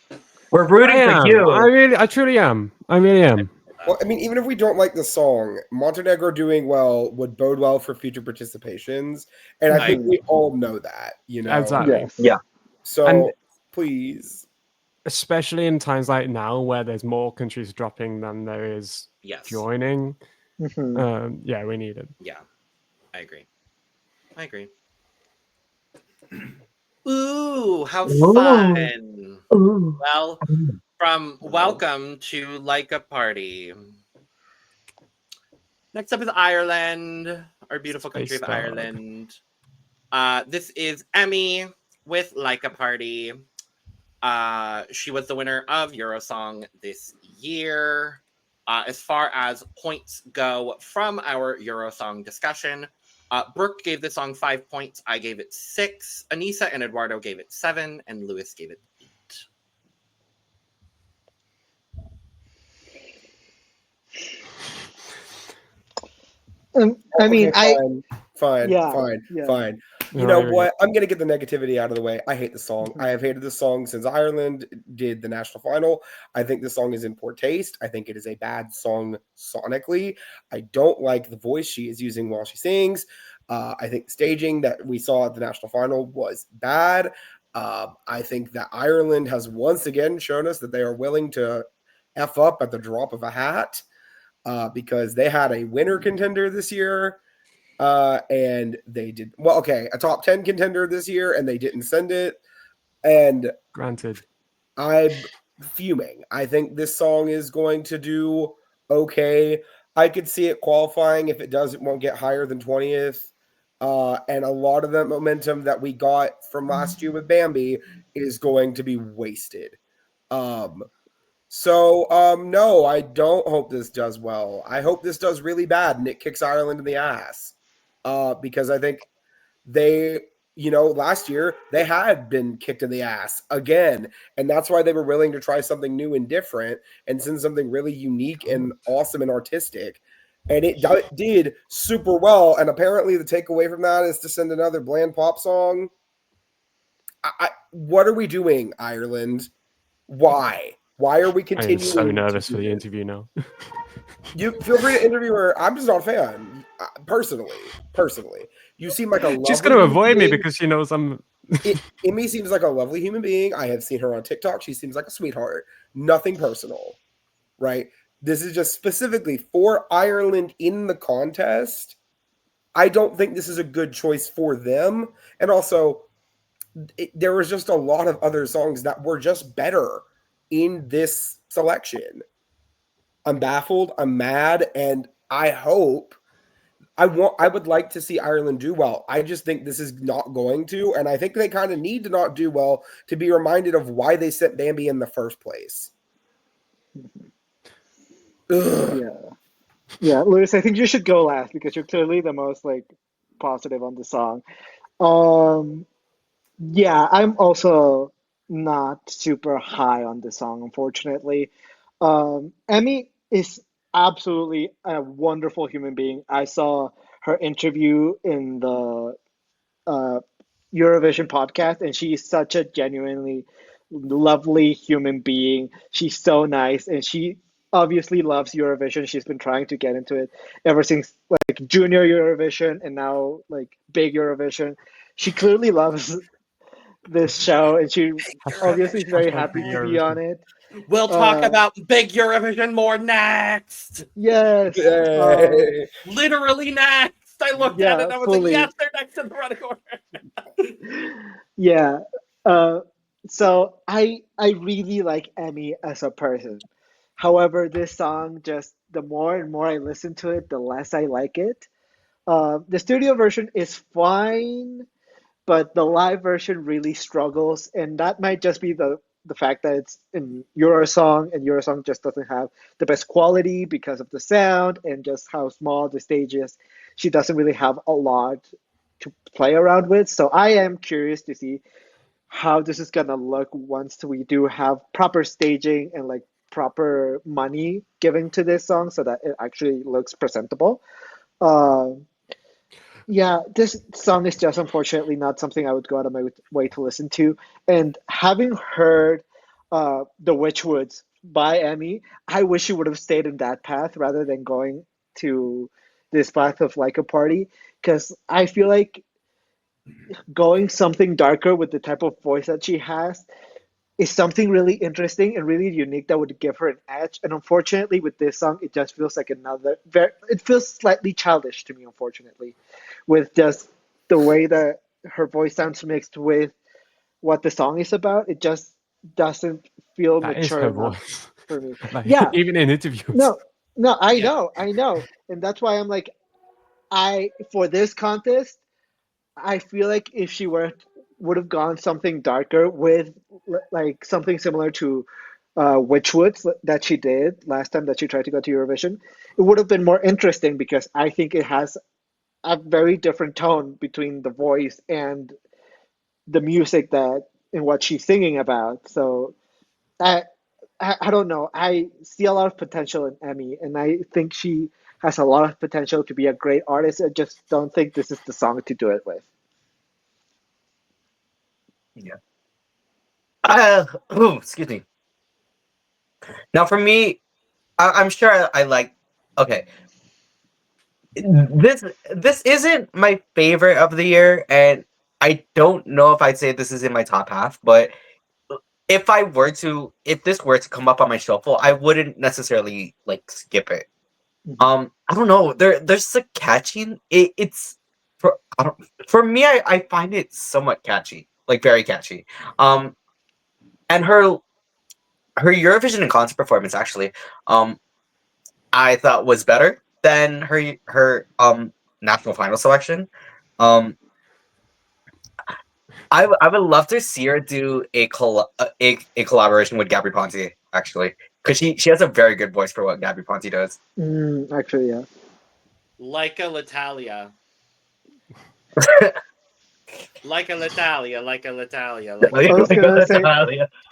We're rooting for you. I truly am. I really am. Well, I mean, even if we don't like the song, Montenegro doing well would bode well for future participations, and I think we all know that, you know. Exactly. Yes. Yeah. So please, especially in times like now where there's more countries dropping than there is joining. Mm-hmm. Yeah, we need it. Yeah, I agree. Ooh, how fun! Ooh. Well, from welcome to Laika Party. Next up is Ireland, our beautiful country of Ireland. This is Emmy with Laika Party. She was the winner of Eurosong this year. As far as points go from our Eurosong discussion, Brook gave the song 5 points. I gave it 6. Aneesa and Eduardo gave it 7, and Lewis gave it 8. I mean, fine. You know what? I'm going to get the negativity out of the way. I hate the song. I have hated this song since Ireland did the national final. I think the song is in poor taste. I think it is a bad song sonically. I don't like the voice she is using while she sings. I think the staging that we saw at the national final was bad. I think that Ireland has once again shown us that they are willing to F up at the drop of a hat because they had a winner contender this year. And they did a top 10 contender this year, and they didn't send it. And granted, I'm fuming. I think this song is going to do okay. I could see it qualifying. If it does, it won't get higher than 20th. And a lot of that momentum that we got from last year with Bambi is going to be wasted. So no, I don't hope this does well. I hope this does really bad and it kicks Ireland in the ass. Because I think they, last year they had been kicked in the ass again. And that's why they were willing to try something new and different and send something really unique and awesome and artistic. And it did super well. And apparently the takeaway from that is to send another bland pop song. What are we doing, Ireland? Why? Why are we continuing? I'm so nervous for the interview now. You feel free to interview her. I'm just not a fan. Personally. You seem like a lovely She's going to avoid being. me because she knows I'm... Emmy seems like a lovely human being. I have seen her on TikTok. She seems like a sweetheart. Nothing personal, right? This is just specifically for Ireland in the contest. I don't think this is a good choice for them. And also, there was just a lot of other songs that were just better in this selection. I'm baffled, I'm mad, and I hope I would like to see Ireland do well. I just think this is not going to, and I think they kind of need to not do well to be reminded of why they sent Bambi in the first place. Ugh. Yeah, Lewis, I think you should go last because you're clearly the most like positive on the song. Yeah, I'm also not super high on the song, unfortunately. Emmy is absolutely a wonderful human being. I saw her interview in the uh, Eurovision podcast, and she's such a genuinely lovely human being. She's so nice, and she obviously loves Eurovision. She's been trying to get into it ever since like junior Eurovision and now like big Eurovision. She clearly loves this show, and she obviously is very happy to be on it. We'll talk about big Eurovision more next. Yes. Literally next. I looked at it and I was fully. like, yes, they're next in the running order. Yeah. So I really like Emmy as a person. However, this song just the more and more I listen to it, the less I like it. The studio version is fine, but the live version really struggles, and that might just be the fact that it's in Eurosong, and Eurosong just doesn't have the best quality because of the sound and just how small the stage is. She doesn't really have a lot to play around with. So I am curious to see how this is gonna look once we do have proper staging and like proper money given to this song so that it actually looks presentable. Yeah, this song is just unfortunately not something I would go out of my way to listen to. And having heard The Witchwoods by Emmy, I wish she would have stayed in that path rather than going to this path of like a party. Because I feel like going something darker with the type of voice that she has is something really interesting and really unique that would give her an edge. And unfortunately, with this song, it just feels like it feels slightly childish to me, unfortunately, with just the way that her voice sounds mixed with what the song is about. It just doesn't feel That is mature her enough voice. for me. Like, Yeah, even in interviews. no, I Yeah. know. And that's why I'm like, for this contest, I feel like if she would have gone something darker with like something similar to Witchwoods that she did last time that she tried to go to Eurovision, it would have been more interesting because I think it has a very different tone between the voice and the music that and what she's singing about. So I I don't know. I see a lot of potential in Emmy, and I think she has a lot of potential to be a great artist. I just don't think this is the song to do it with. Yeah. Excuse me. Now, for me, I'm sure I like. Okay, this isn't my favorite of the year, and I don't know if I'd say this is in my top half. But if this were to come up on my shuffle, I wouldn't necessarily like skip it. I don't know. There's a catchy. It's for me. I find it somewhat catchy, like very catchy. And her Eurovision and concert performance actually, I thought was better than her national final selection. Um, I would love to see her do a collaboration with Gabri Ponte actually, because she has a very good voice for what Gabri Ponte does. Actually, yeah. Laika L'Italia. Like a L'Italia, like a L'Italia, like I was gonna say,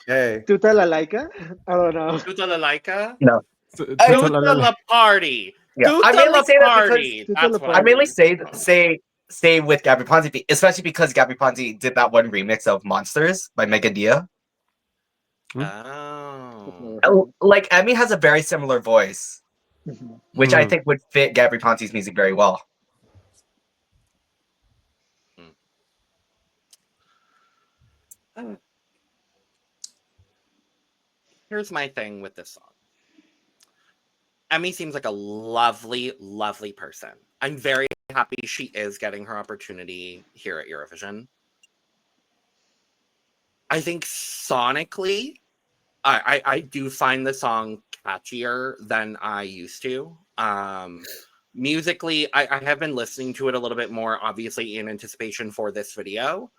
Hey. Tuta la Laika? I don't know. Tuta la Laika? No. Tuta la Party. Yeah, I Tuta mainly la say that because Party. Tuta That's la what I I Party. mainly mean. say with Gabri Ponte, especially because Gabri Ponte did that one remix of Monsters by Mega Dia. Oh. Like Emmy has a very similar voice, which I think would fit Gabri Ponte's music very well. Here's my thing with this song. Emmy seems like a lovely, lovely person. I'm very happy she is getting her opportunity here at Eurovision. I think sonically, I do find the song catchier than I used to. Musically, I have been listening to it a little bit more, obviously, in anticipation for this video.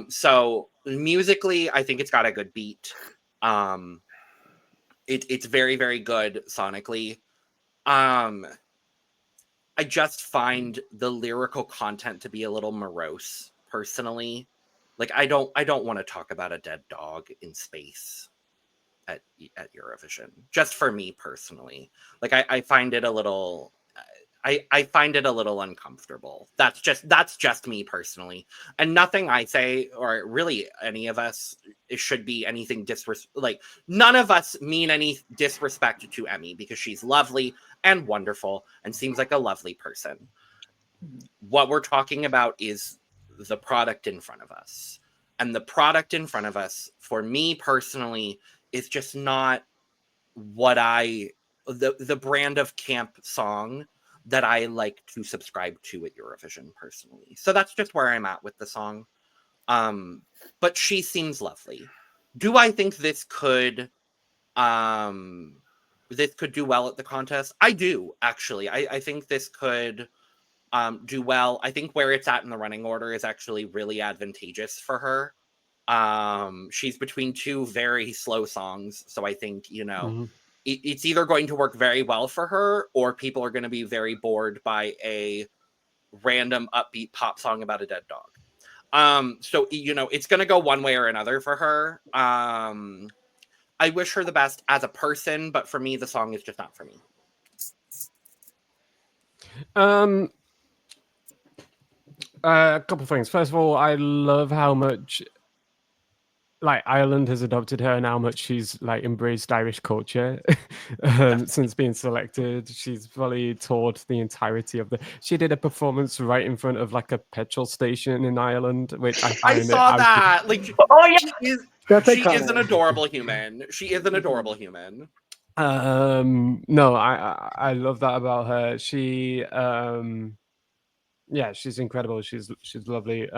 So musically, I think it's got a good beat. It's very, very good sonically. I just find the lyrical content to be a little morose, personally. Like I don't want to talk about a dead dog in space at Eurovision. Just for me personally. Like I find it a little I find it a little uncomfortable. That's just me personally. And nothing I say, or really any of us, it should be anything like none of us mean any disrespect to Emmy, because she's lovely and wonderful and seems like a lovely person. What we're talking about is the product in front of us. And the product in front of us, for me personally, is just not what the brand of camp song that I like to subscribe to at Eurovision personally. So that's just where I'm at with the song. But she seems lovely. Do I think this could do well at the contest? I do, actually. I think this could do well. I think where it's at in the running order is actually really advantageous for her. She's between two very slow songs, so I think, it's either going to work very well for her, or people are going to be very bored by a random upbeat pop song about a dead dog. So it's going to go one way or another for her. I wish her the best as a person, but for me, the song is just not for me. A couple of things. First of all, I love how much Ireland has adopted her and how much she's embraced Irish culture since being selected. She's fully toured the entirety of she did a performance right in front of a petrol station in Ireland, which I saw that. She is an adorable human. She is an adorable human. No, I love that about her. She she's incredible. She's lovely.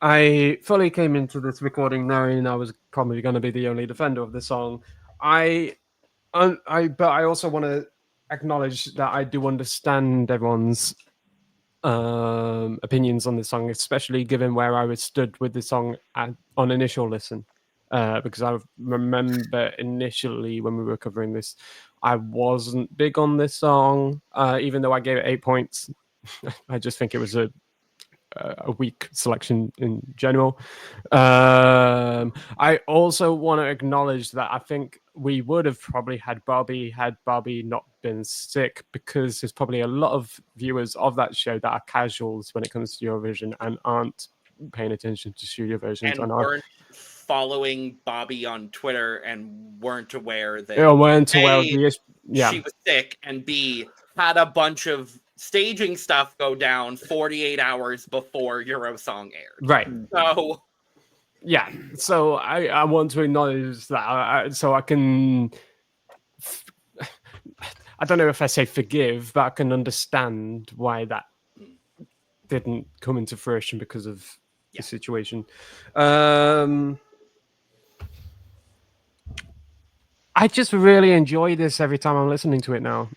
I fully came into this recording knowing I was probably going to be the only defender of the song. But I also want to acknowledge that I do understand everyone's opinions on the song, especially given where I was stood with the song on initial listen. Because I remember initially when we were covering this, I wasn't big on this song, even though I gave it 8 points. I just think it was a weak selection in general. I also want to acknowledge that I think we would have probably had Barbie not been sick, because there's probably a lot of viewers of that show that are casuals when it comes to Eurovision and aren't paying attention to studio versions and weren't following Bobby on Twitter and weren't aware that she was sick, and B, had a bunch of staging stuff go down 48 hours before Eurosong aired. Right. So yeah. So I want to acknowledge that, so I can I don't know if I say forgive, but I can understand why that didn't come into fruition because of the situation. I just really enjoy this every time I'm listening to it now.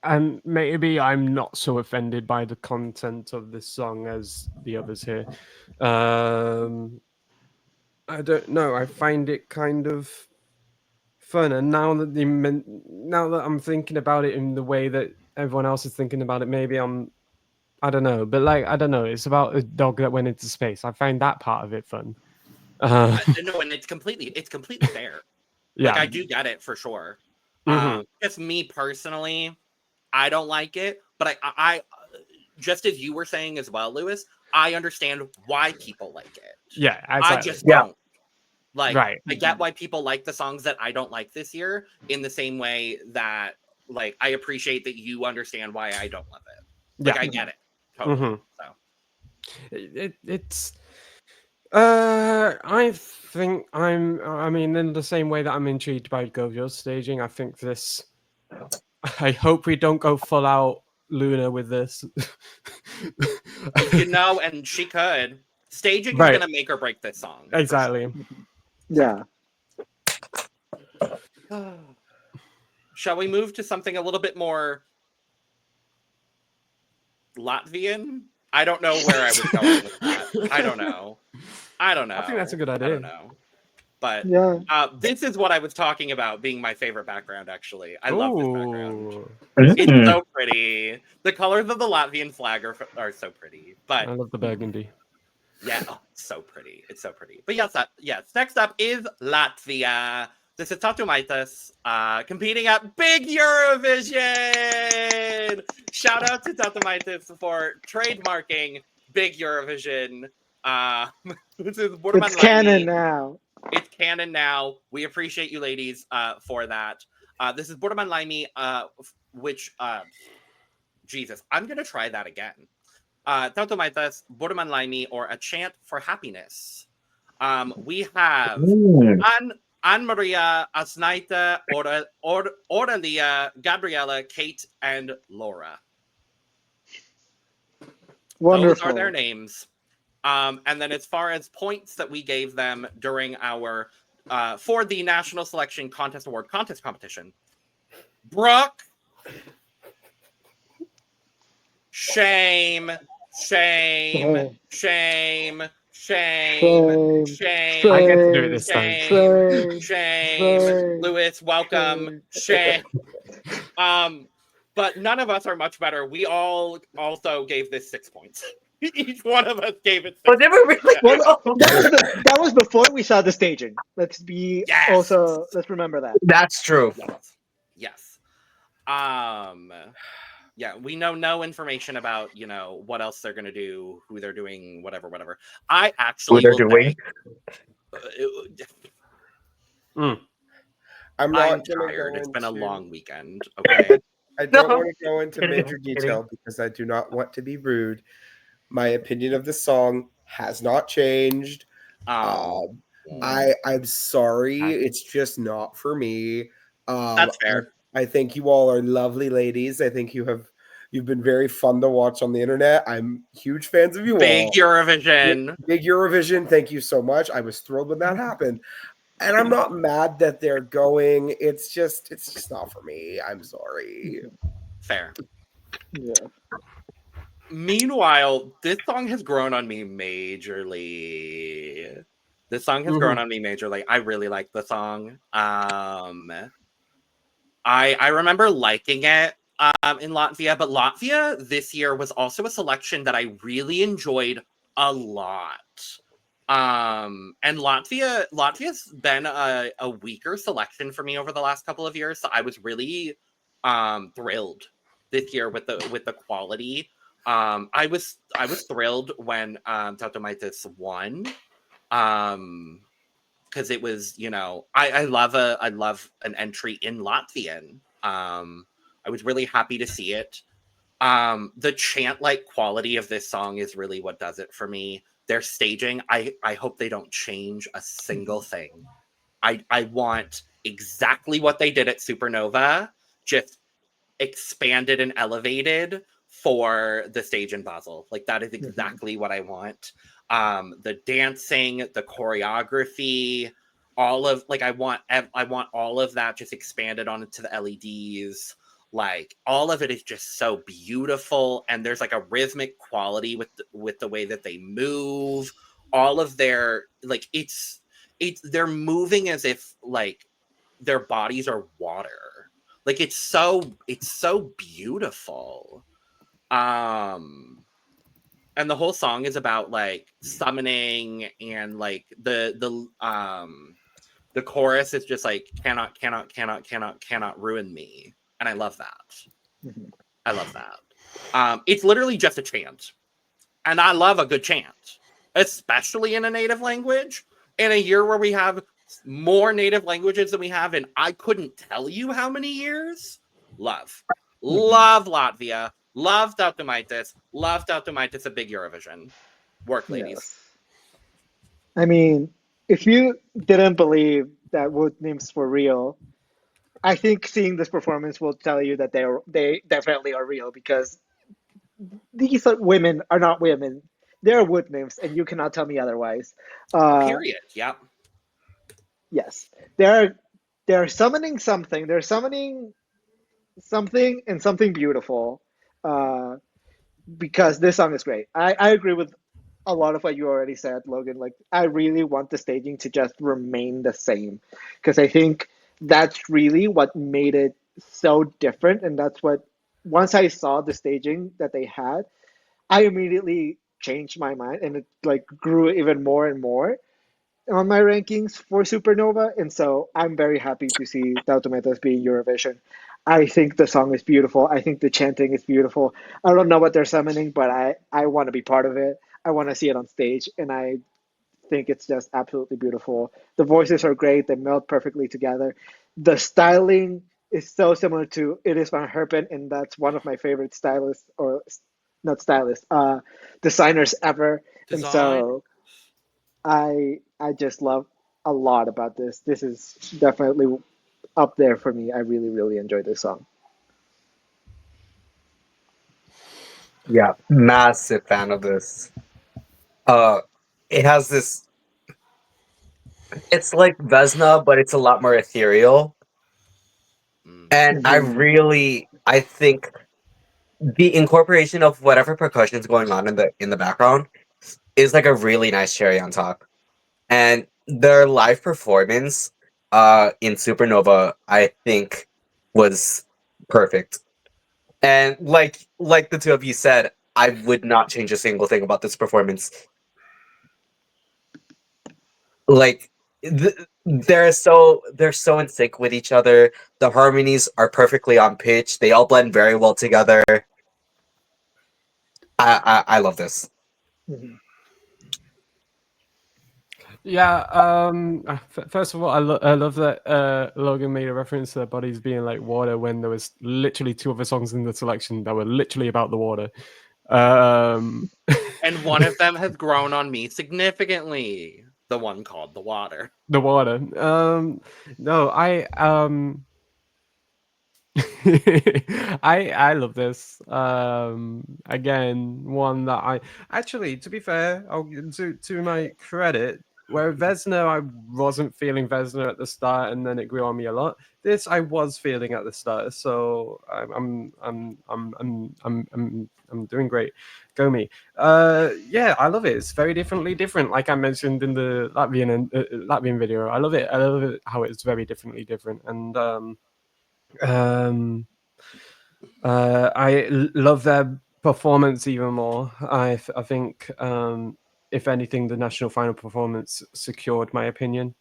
And maybe I'm not so offended by the content of this song as the others here. I don't know. I find it kind of fun, and now that I'm thinking about it in the way that everyone else is thinking about it, maybe I don't know. But I don't know. It's about a dog that went into space. I find that part of it fun. No, and it's completely fair. Yeah, I do get it for sure. Just me personally, I don't like it, but I just as you were saying as well, Lewis, I understand why people like it. Yeah, exactly. I just don't. Right. I get why people like the songs that I don't like this year, in the same way that I appreciate that you understand why I don't love it. I get it totally. So it's I think I mean, in the same way that I'm intrigued by Govio's staging, I think this. I hope we don't go full out Luna with this. You know, and she could. Staging Right. is going to make or break this song. for Exactly. Yeah. sure. Shall we move to something a little bit more Latvian? I don't know where I was going with that. I don't know. I think that's a good idea. I don't know. But Yeah. this is what I was talking about being my favorite background, actually. I love this background. Ooh. It's so pretty. The colors of the Latvian flag are so pretty. But I love the burgundy. yeah, it's so pretty. It's so pretty. But yes, next up is Latvia. This is Tautumaitas competing at Big Eurovision. Shout out to Tautumaitas for trademarking Big Eurovision. This is It's canon now. It's canon now. We appreciate you ladies for that. This is Borderman Laimi, which Jesus, I'm gonna try that again. Tautumaitas, Borderman Laimi, or A Chant for Happiness. We have Anne Maria, Asnaita, Aurelia, Gabriella, Kate, and Laura. Wonderful. Those are their names. And then as far as points that we gave them during our for the National Selection Contest Award contest competition, Brook, shame. Oh. Shame. Shame. I get to do it this time. Shame. Lewis, welcome. Shame. But none of us are much better. We all also gave this 6 points. Each one of us gave it 6 But never really. Well, that was before we saw the staging. Let's remember that. That's true. Yes. Yeah, we know no information about, what else they're going to do, who they're doing, whatever. I actually Who they're doing. I'm tired. It's been a long weekend. Okay. I don't want to go into major detail because I do not want to be rude. My opinion of the song has not changed. I'm sorry. It's just not for me. That's fair. I think you all are lovely ladies. I think you've been very fun to watch on the internet. I'm huge fans of you all. Big Eurovision. Big Eurovision. Thank you so much. I was thrilled when that happened. And I'm not mad that they're going. It's just not for me. I'm sorry. Fair. Yeah. Meanwhile, this song has grown on me majorly. I really like the song. I remember liking it in Latvia, but Latvia this year was also a selection that I really enjoyed a lot. And Latvia's been a weaker selection for me over the last couple of years, so I was really thrilled this year with the quality. I was thrilled when Tautumaitas won, because it was, I love an entry in Latvian. I was really happy to see it. The chant-like quality of this song is really what does it for me. Their staging, I hope they don't change a single thing. I want exactly what they did at Supernova, just expanded and elevated for the stage in Basel. Like, that is exactly what I want. The dancing, the choreography, all of, like, I want all of that just expanded onto the LEDs. Like, all of it is just so beautiful, and there's like a rhythmic quality with the way that they move. All of their, like, it's they're moving as if like their bodies are water. Like, it's so beautiful. And the whole song is about like summoning, and like the chorus is just like cannot ruin me. And I love that. I love that. It's literally just a chant. And I love a good chant, especially in a native language. In a year where we have more native languages than we have in I couldn't tell you how many years. Love Latvia. Love Tautumaitas. Love Tautumaitas a Big Eurovision. Work, ladies. I mean, if you didn't believe that wood nymphs were real, I think seeing this performance will tell you that they definitely are real because women are not women. They're wood nymphs, and you cannot tell me otherwise. Uh, Period. Yep. yes, they're summoning something. They're summoning something and something beautiful. Uh, because this song is great. I agree with a lot of what you already said, Logan. Like, I really want the staging to just remain the same because I think that's really what made it so different. And that's what, once I saw the staging that they had, I immediately changed my mind and it like grew even more and more on my rankings for Supernova, and so I'm very happy to see Tautumeitas being Eurovision. I think the song is beautiful. I think the chanting is beautiful. I don't know what they're summoning, but I want to be part of it. I want to see it on stage, and I think it's just absolutely beautiful. The voices are great. They meld perfectly together. The styling is so similar to It Is Van Herpen, and that's one of my favorite stylists, or not stylists, designers ever. And Design. so I just love a lot about this. This is definitely up there for me. I really really enjoy this song. Yeah, massive fan of this. Uh, it has this. It's like Vesna, but it's a lot more ethereal. Mm. And Hmm. I think the incorporation of whatever percussion is going on in the background is like a really nice cherry on top. And their live performance, in Supernova, I think was perfect. And like the two of you said, I would not change a single thing about this performance. Like they're so in sync with each other. The harmonies are perfectly on pitch. They all blend very well together. I love this. Hmm. Yeah. First of all, I love that Logan made a reference to their bodies being like water when there was literally two other songs in the selection that were literally about the water. Um, And one of them has grown on me significantly. The one called The Water. the water. No, I love this. Again, one that I actually, to be fair, to my credit, where Vesna, I wasn't feeling Vesna at the start, and then it grew on me a lot. This I was feeling at the start, so I'm doing great. Go me. Yeah, I love it. It's very different. Like I mentioned in the Latvian video, I love it. I love it how it's very different, and um, love their performance even more. I think, if anything, the national final performance secured my opinion.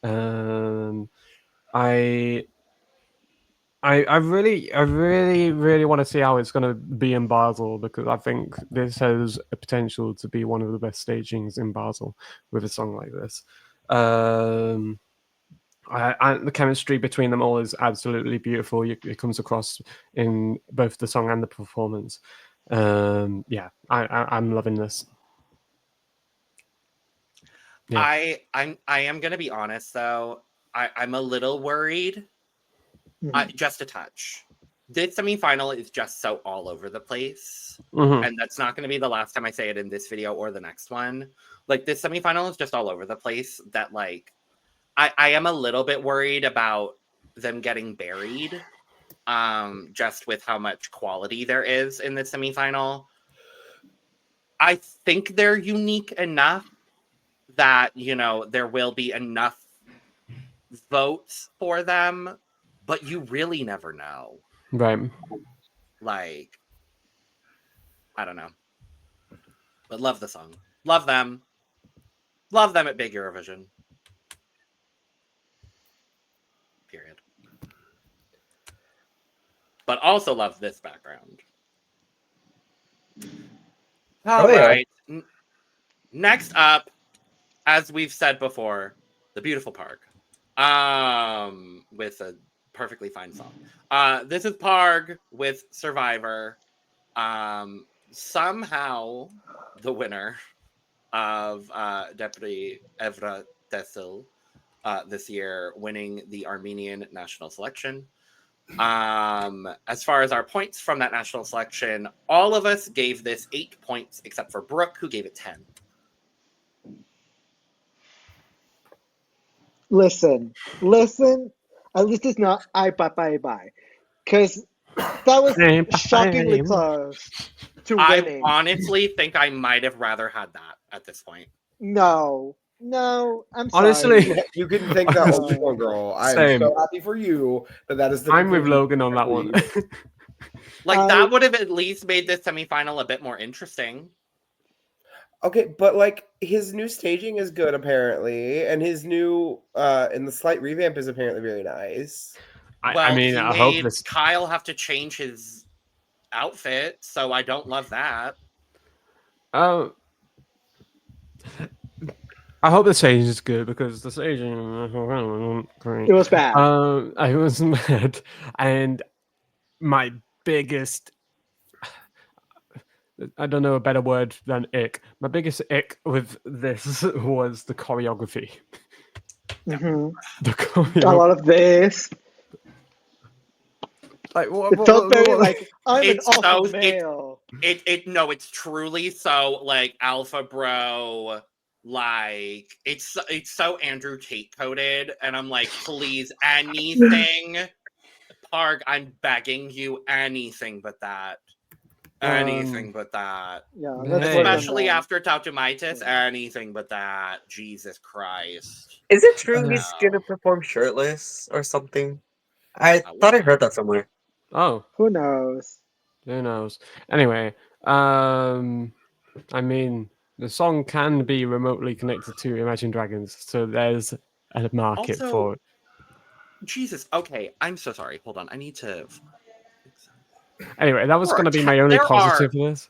Um, I, really want to see how it's going to be in Basel because I think this has a potential to be one of the best stagings in Basel with a song like this. The chemistry between them all is absolutely beautiful. It comes across in both the song and the performance. Yeah, I'm loving this. Yeah. I am gonna be honest though. I'm a little worried. Hmm. Just a touch. This semifinal is just so all over the place. Mm-hmm. And that's not going to be the last time I say it in this video or the next one. Like, this semifinal is just all over the place that, like, I am a little bit worried about them getting buried, just with how much quality there is in the semifinal. I think they're unique enough that, you know, there will be enough votes for them, but you really never know. Right. Like, I don't know. But love the song. Love them. Love them at Big Eurovision. Period. But also love this background. All Oh yeah. right. Next up, as we've said before, the beautiful Parg. With a perfectly fine song. This is Parg with Survivor. Somehow the winner of Deputy Evra Tesil this year, winning the Armenian national selection. As far as our points from that national selection, all of us gave this 8 points except for Brook, who gave it 10. Listen. At least it's not I bye. Because that was shockingly close to winning. I honestly think I might have rather had that at this point. No, I'm Honestly, sorry. You can think that one, girl. I am Same. so happy for you that is the. I'm with Logan on that one. Like, that would have at least made this semifinal a bit more interesting. Okay, but like his new staging is good apparently, and his new and the slight revamp is apparently very nice. I mean, he I hope made this. Kyle have to change his outfit, so I don't love that. Oh, I hope the staging is good because the staging wasn't great. It was bad. I was mad, and my biggest. I don't know a better word than ick. My biggest ick with this was the choreography. Mhm. The choreography. A lot of this. Like, It felt very like I'm an alpha male. It's truly so like alpha bro, like it's so Andrew Tate coded, and I'm like, please, anything, Parg, I'm begging you, anything but that. Anything but that. Yeah, especially after Tautumeitas, anything but that. Jesus Christ. Is it true he's gonna perform shirtless or something? I thought I heard that somewhere. Oh, who knows? Who knows? Anyway, I mean, the song can be remotely connected to Imagine Dragons, so there's a market Also, for it. Jesus. Okay, I'm so sorry. Hold on. I need to. Anyway, that was going to be my only positive for this.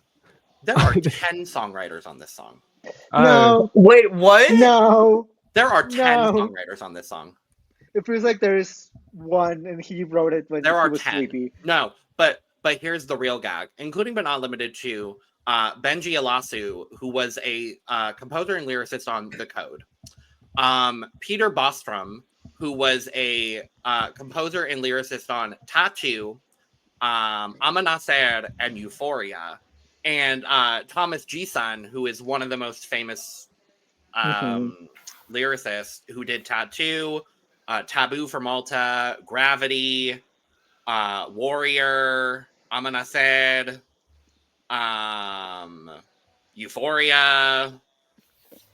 There are 10 songwriters on this song. No. Wait, what? No. There are 10 songwriters on this song. It feels like there's one and he wrote it when he was 10. sleepy. No, but here's the real gag, including but not limited to Benji Elasu, who was a composer and lyricist on The Code. Peter Bostrom, who was a composer and lyricist on Tattoo, Amanaser, and Euphoria, and Thomas Gisan, who is one of the most famous lyricists, who did Tattoo, Taboo for Malta, Gravity, Warrior, Amanaser, Euphoria,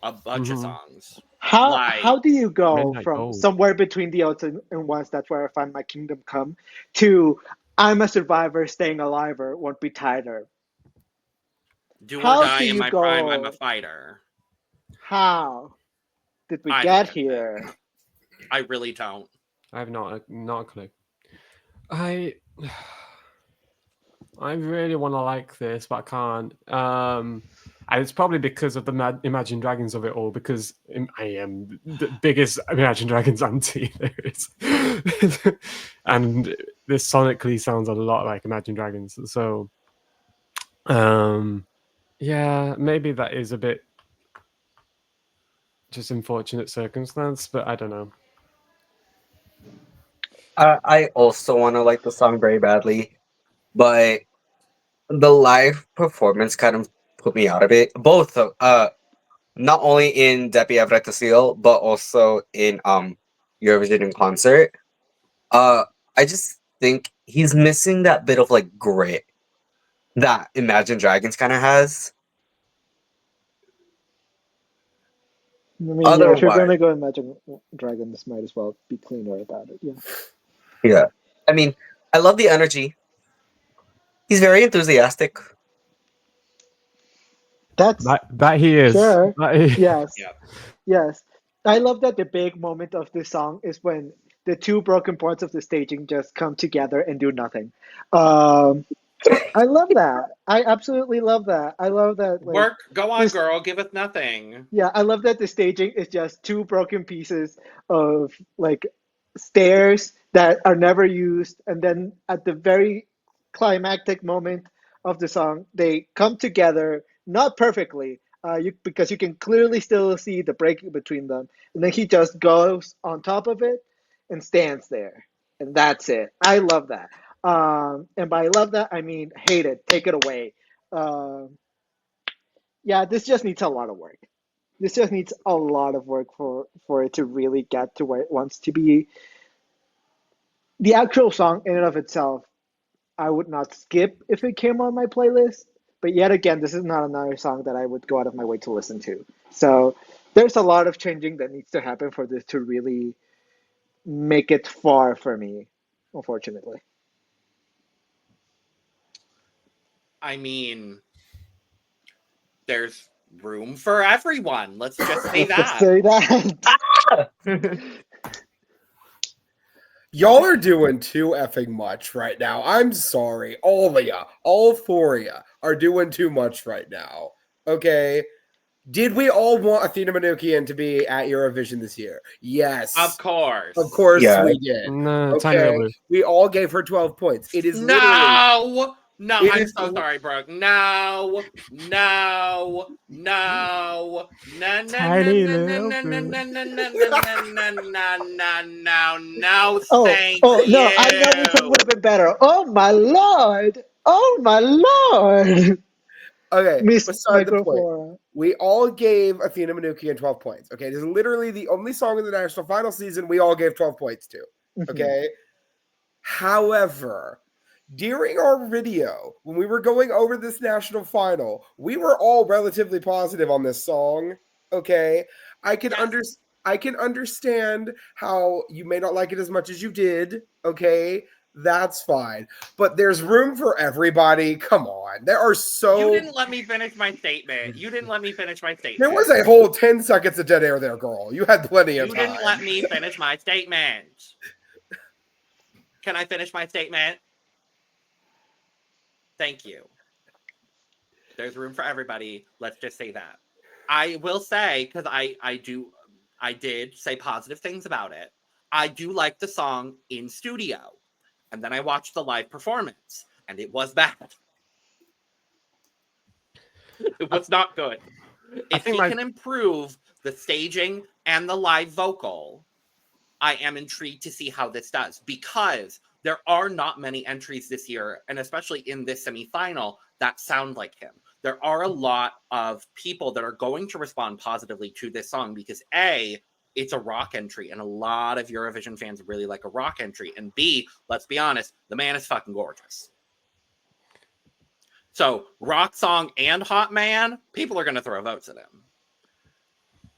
a bunch of songs. How do you go from somewhere between the odds and ones, that's where I find my kingdom come, to I'm a survivor, staying alive won't be tighter? Do or die in my prime, I'm a fighter. How did we get here? I really don't. I have not a clue. I really want to like this, but I can't. And it's probably because of the Imagine Dragons of it all, because I am the biggest Imagine Dragons anti there is. And this sonically sounds a lot like Imagine Dragons. So, yeah, maybe that is a bit just unfortunate circumstance, but I don't know. I also want to like the song very badly, but the live performance kind of put me out of it. Both, not only in Depi Evrettasil, but also in Eurovision in concert. I just think he's missing that bit of like grit that Imagine Dragons kind of has. I mean, yeah, if you're gonna go Imagine Dragons, might as well be cleaner about it. Yeah. I mean, I love the energy. He's very enthusiastic. That he is. Sure. Yes. Yeah. Yes. I love that the big moment of this song is when the two broken parts of the staging just come together and do nothing. I love that. I absolutely love that. I love that. Like, go on, girl. Give us nothing. Yeah, I love that the staging is just two broken pieces of like stairs that are never used, and then at the very climactic moment of the song, they come together, not perfectly, because you can clearly still see the break between them, and then he just goes on top of it and stands there, and that's it. I love that. And by love that, I mean hate it. Take it away. Yeah, this just needs a lot of work. This just needs a lot of work for it to really get to where it wants to be. The actual song in and of itself, I would not skip if it came on my playlist. But yet again, this is not another song that I would go out of my way to listen to. So there's a lot of changing that needs to happen for this to really make it far for me, unfortunately. I mean, there's room for everyone. Let's just say Let's that. say that. Y'all are doing too effing much right now. I'm sorry. All of ya, all four of ya are doing too much right now. Okay? Did we all want Athena Manoukian to be at Eurovision this year? Yes. Of course. Of course Yeah. we did. No, tiny little Okay. bit. We all gave her 12 points. It is literally No, It I'm is so the- sorry, Brook. No. Tiny little bit. No, Oh, thank no, you. I know it's a little bit better. Oh my lord! Oh my lord! okay. Miss Beside the point. Microflora. We all gave Athena Manoukian 12 points. Okay. This is literally the only song in the national final season we all gave 12 points to. Okay. However, during our video, when we were going over this national final, we were all relatively positive on this song. Okay. I can understand how you may not like it as much as you did. Okay. That's fine. But there's room for everybody. Come on. There are so You didn't let me finish my statement. There was a whole 10 seconds of dead air there, girl. You had plenty of You time. didn't let me finish my statement. Can I finish my statement? Thank you. There's room for everybody. Let's just say that. I will say, because I did say positive things about it. I do like the song in studio. And then I watched the live performance, and it was bad. It was not good. If he can improve the staging and the live vocal, I am intrigued to see how this does, because there are not many entries this year, and especially in this semifinal, that sound like him. There are a lot of people that are going to respond positively to this song because A, it's a rock entry, and a lot of Eurovision fans really like a rock entry, and B, let's be honest, the man is fucking gorgeous. So, rock song and hot man, people are going to throw votes at him.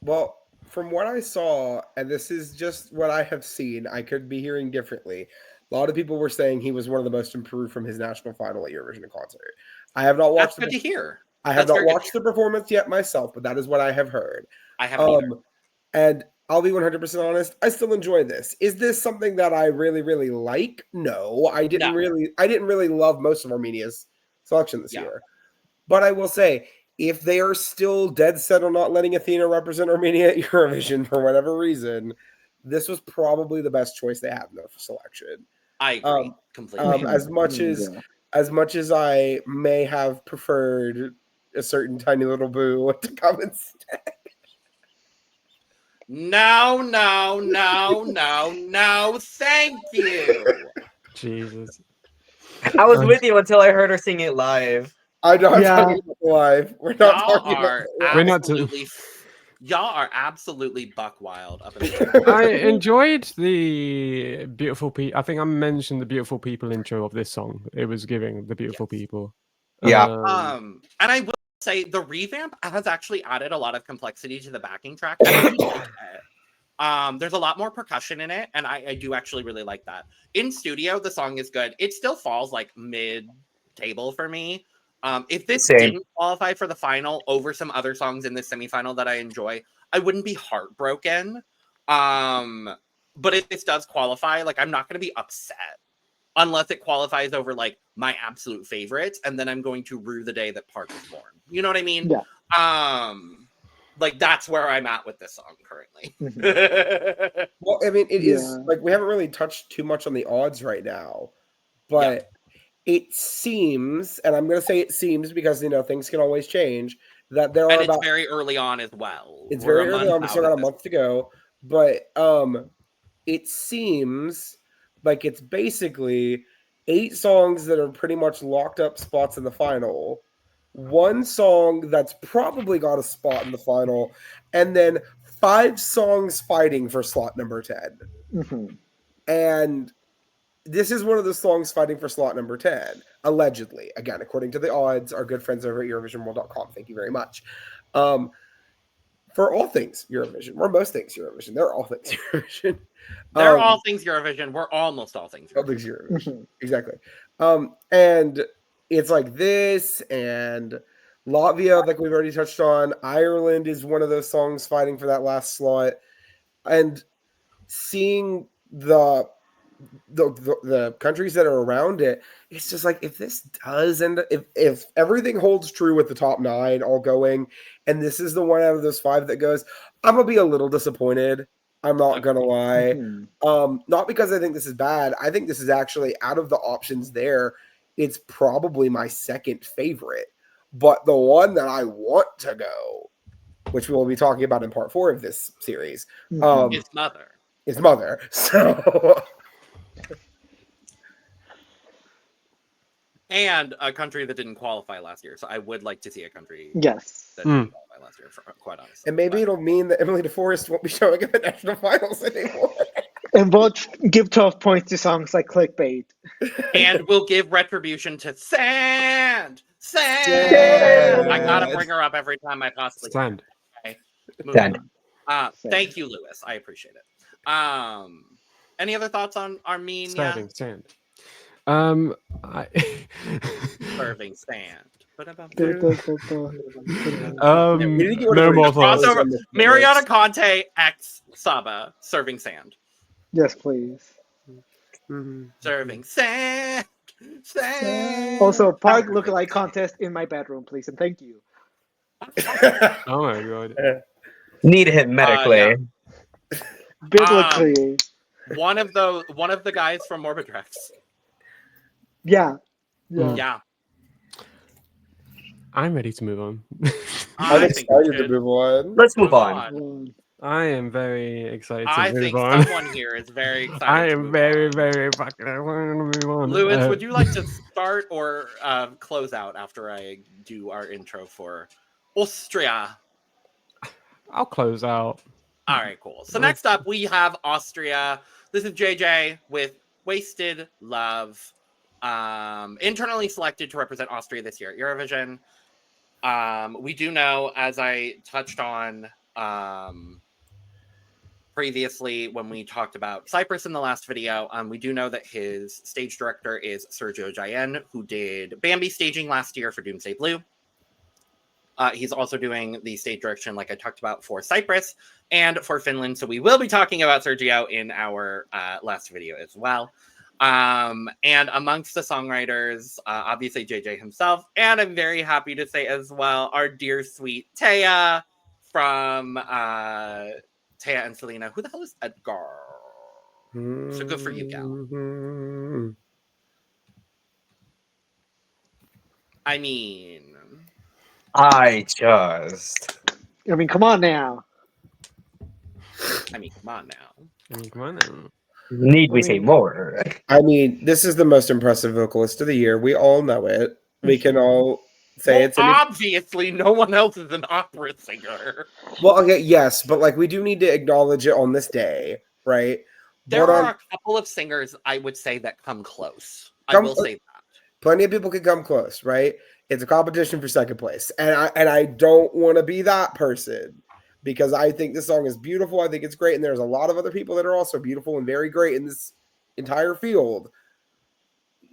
Well, from what I saw, and this is just what I have seen, I could be hearing differently. A lot of people were saying he was one of the most improved from his national final at Eurovision concert. I have not watched. That's good to hear. I have not watched the performance yet myself, but that is what I have heard. I haven't either. And I'll be 100% honest. I still enjoy this. Is this something that I really, really like? No, I didn't really love most of Armenia's selection this year. But I will say, if they are still dead set on not letting Athena represent Armenia at Eurovision for whatever reason, this was probably the best choice they have in their selection. I agree completely. As much as I may have preferred a certain tiny little boo to come instead. No, thank you. Jesus. I was with you until I heard her sing it live. I'm not talking about live. We're not talking about Y'all are absolutely buck wild up in I enjoyed the beautiful people. I think I mentioned the beautiful people intro of this song. It was giving the beautiful people. Yeah. And I will say the revamp has actually added a lot of complexity to the backing track. And I do like it. There's a lot more percussion in it, and I do actually really like that. In studio, the song is good. It still falls like mid-table for me. If this didn't qualify for the final over some other songs in this semifinal that I enjoy, I wouldn't be heartbroken. But if this does qualify, like, I'm not going to be upset unless it qualifies over like my absolute favorites, and then I'm going to rue the day that Parg was born. You know what I mean? Yeah. Like, that's where I'm at with this song currently. Well, I mean, it is like we haven't really touched too much on the odds right now, but it seems, and I'm going to say it seems because, you know, things can always change, that there are And it's about very early on as well. it's We're very a early month on. We still out got at a month to go, but it seems like it's basically 8 songs that are pretty much locked up spots in the final, 1 song that's probably got a spot in the final, and then 5 songs fighting for slot number 10. Mm-hmm. And this is one of the songs fighting for slot number 10, allegedly. Again, according to the odds, our good friends over at EurovisionWorld.com. Thank you very much. For all things Eurovision, or most things Eurovision, they're all things Eurovision. They're all things Eurovision. We're almost all things Eurovision. All things Eurovision. Exactly. And it's like this, and Latvia, like we've already touched on. Ireland is one of those songs fighting for that last slot. And seeing the countries that are around it, it's just like, if this does, and if everything holds true with the top 9 all going, and this is the one out of those 5 that goes, I'm gonna be a little disappointed. I'm not gonna lie. Mm-hmm. Not because I think this is bad. I think this is actually, out of the options there, it's probably my second favorite. But the one that I want to go, which we'll be talking about in part 4 of this series, It's Mother. is Mother. So And a country that didn't qualify last year. So I would like to see a country Yes. that didn't qualify last year, quite honestly. and maybe But it'll mean that Emily DeForest won't be showing at the national finals anymore. And we'll give 12 points to songs like Clickbait. and we'll give retribution to Sand. Sand. I gotta bring her up every time I possibly can. Sand. Okay. Moving on. Sand. Thank you, Lewis. I appreciate it. Any other thoughts on Armenia Serving sand. serving sand? What about We No need to get rid of more the thoughts. crossover? on this Mariana list. Conte x Saba serving sand. Yes, please. Serving sand. Sand. Also, Parg lookalike contest in my bedroom, please, and thank you. Oh my god. Need him medically. Yeah. Biblically. One of the guys from Morbidrex. Yeah. Yeah. I'm ready to move on. I'm I think we excited to should move on. Let's move on. Um, I am very excited to I move think on. someone here is very excited. I to am move very, on. very fucking. I want to move on. Lewis, would you like to start or close out after I do our intro for Austria? I'll close out. All right, cool. So next up, we have Austria. This is JJ with Wasted Love. Internally selected to represent Austria this year at Eurovision. We do know, as I touched on previously when we talked about Cyprus in the last video, we do know that his stage director is Sergio Jaén, who did Bambi staging last year for Doomsday Blue. He's also doing the stage direction, like I talked about, for Cyprus and for Finland. So we will be talking about Sergio in our last video as well. And amongst the songwriters, obviously JJ himself, and I'm very happy to say as well, our dear sweet Taya from Taya and Selena. Who the hell is Edgar? So good for you, gal. I mean, I mean, come on now. come on now. Come on now. Need we say more? I mean, this is the most impressive vocalist of the year. We all know it. We can all say Well, it's obviously no one else is an opera singer. well, okay, yes, but like we do need to acknowledge it on this day, right? There But are a couple of singers I would say that come close. I will say that. plenty of people can come close, right? It's a competition for second place, and I don't want to be that person because I think this song is beautiful. I think it's great, and there's a lot of other people that are also beautiful and very great in this entire field.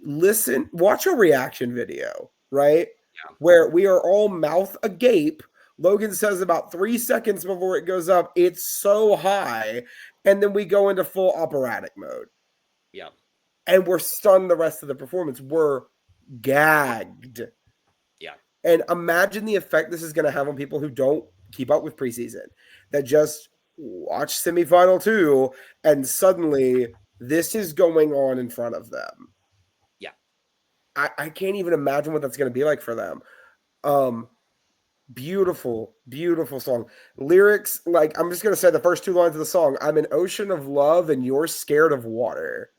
Listen, watch a reaction video, right? Yeah. Where we are all mouth agape. Logan says about 3 seconds before it goes up, it's so high, and then we go into full operatic mode. Yeah. And we're stunned the rest of the performance. We're gagged. Yeah. And imagine the effect this is going to have on people who don't keep up with preseason, that just watch semifinal 2, and suddenly this is going on in front of them. Yeah. I can't even imagine what that's going to be like for them. Beautiful, beautiful song. Lyrics, like, I'm just going to say the first 2 lines of the song. I'm an ocean of love and you're scared of water.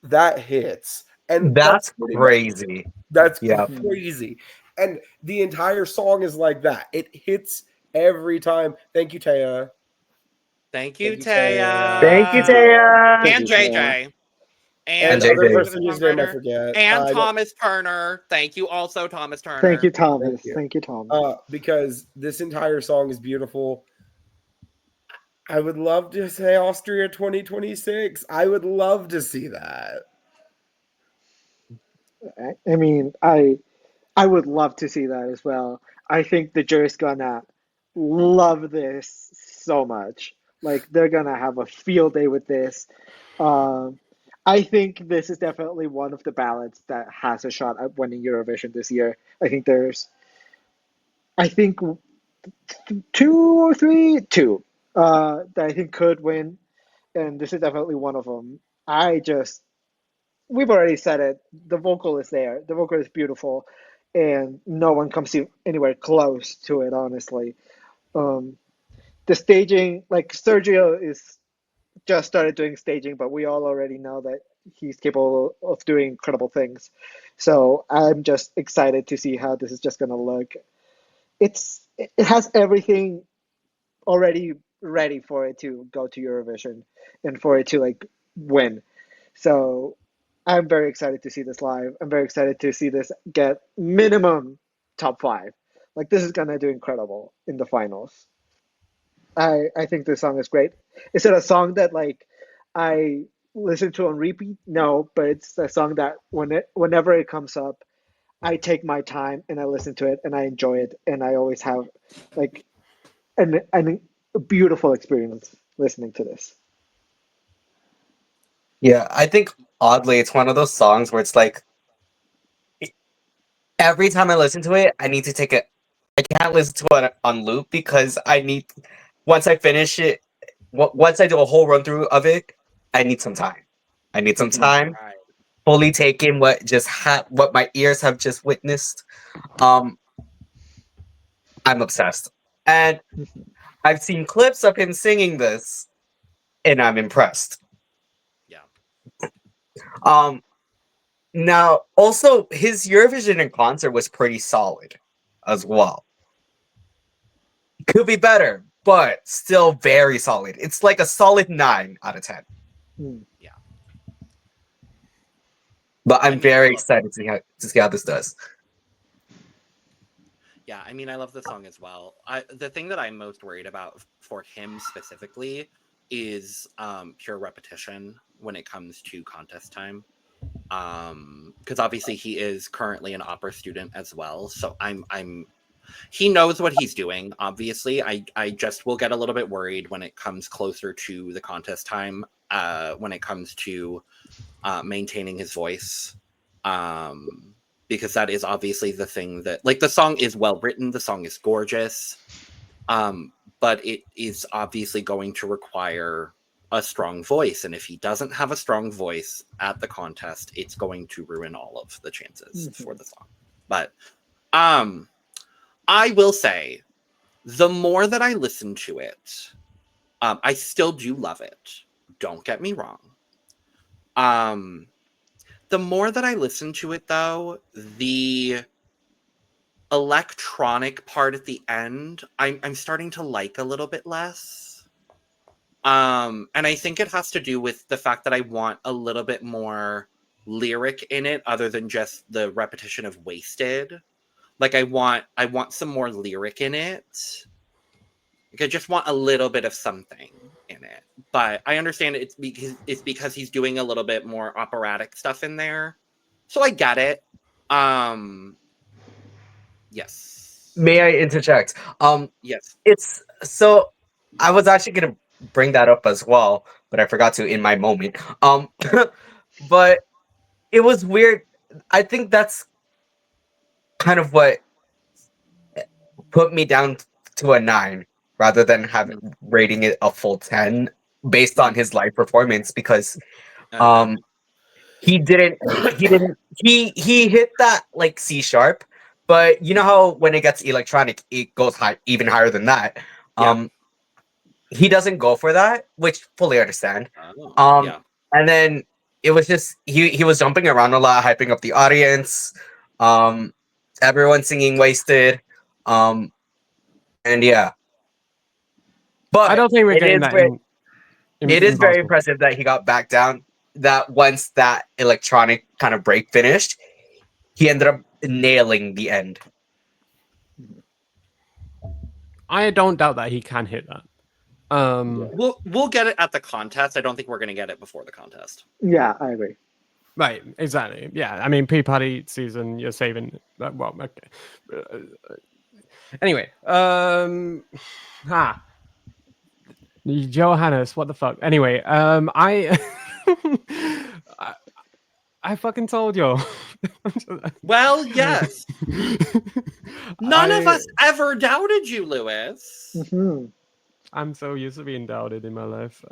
That hits. And That's pretty much- crazy. that's Yeah. crazy. And the entire song is like that. It hits every time. Thank you, Taya. Thank you, Thank you, Taya. Taya. Thank you, Taya. And JJ. And And the other JJ. person whose name I forget. And Thomas Turner. Thank you also, Thomas Turner. Thank you, Thomas. Thank you. Thomas. Because this entire song is beautiful. I would love to say Austria 2026. I would love to see that. I mean, I would love to see that as well. I think the jury's gonna love this so much. Like they're gonna have a field day with this. I think this is definitely one of the ballads that has a shot at winning Eurovision this year. I think two or three, that I think could win, and this is definitely one of them. We've already said it. The vocal is there. The vocal is beautiful, and no one comes anywhere close to it. Honestly, the staging, like Sergio is just started doing staging, but we all already know that he's capable of doing incredible things. So I'm just excited to see how this is just going to look. It has everything already ready for it to go to Eurovision and for it to like win. So I'm very excited to see this live. I'm very excited to see this get minimum top 5. Like this is gonna do incredible in the finals. I think this song is great. Is it a song that like I listen to on repeat? No, but it's a song that whenever it comes up, I take my time and I listen to it and I enjoy it and I always have like a beautiful experience listening to this. Yeah, I think oddly it's one of those songs where it's like every time I listen to it, I need to take it. I can't listen to it on loop because I need once I finish it, once I do a whole run through of it, I need some time. I need some time, Right. fully take in what what my ears have just witnessed. I'm obsessed, and I've seen clips of him singing this, and I'm impressed. Yeah. Now, also, his Eurovision in concert was pretty solid as well. Could be better, but still very solid. It's like a solid 9 out of 10. Yeah. But I'm very excited to see how this does. Yeah, I mean, I love the song as well. The thing that I'm most worried about for him specifically is pure repetition when it comes to contest time. Because obviously he is currently an opera student as well, so he knows what he's doing. Obviously, I just will get a little bit worried when it comes closer to the contest time. When it comes to maintaining his voice, because that is obviously the thing that, like, the song is well written, the song is gorgeous, but it is obviously going to require a strong voice, and if he doesn't have a strong voice at the contest, it's going to ruin all of the chances for the song. But I will say, the more that I listen to it, I still do love it. Don't get me wrong. The more that I listen to it, though, the electronic part at the end, I'm starting to like a little bit less. And I think it has to do with the fact that I want a little bit more lyric in it, other than just the repetition of wasted. Like I want some more lyric in it. Like I just want a little bit of something in it. But I understand it's because he's doing a little bit more operatic stuff in there. So I get it. Yes. May I interject? Yes. It's so I was actually gonna bring that up as well, but I forgot to in my moment. But it was weird. I think that's kind of what put me down to a 9 rather than rating it a full 10 based on his live performance, because he hit that like C sharp, But you know how when it gets electronic, it goes high, even higher than that. He doesn't go for that, which fully understand. Yeah. And then it was just he was jumping around a lot, hyping up the audience. Everyone singing "Wasted." And yeah, but I don't think we're getting that. It is very Basel. impressive that he got back down. That once that electronic kind of break finished, he ended up nailing the end. I don't doubt that he can hit that. We'll get it at the contest. I don't think we're going to get it before the contest. Yeah, I agree. Right, exactly. Yeah, I mean, pre-party season, you're saving. Well, okay. Anyway, Johannes, what the fuck? Anyway, I fucking told you. Well, yes. None of us ever doubted you, Lewis. Mm-hmm. I'm so used to being doubted in my life.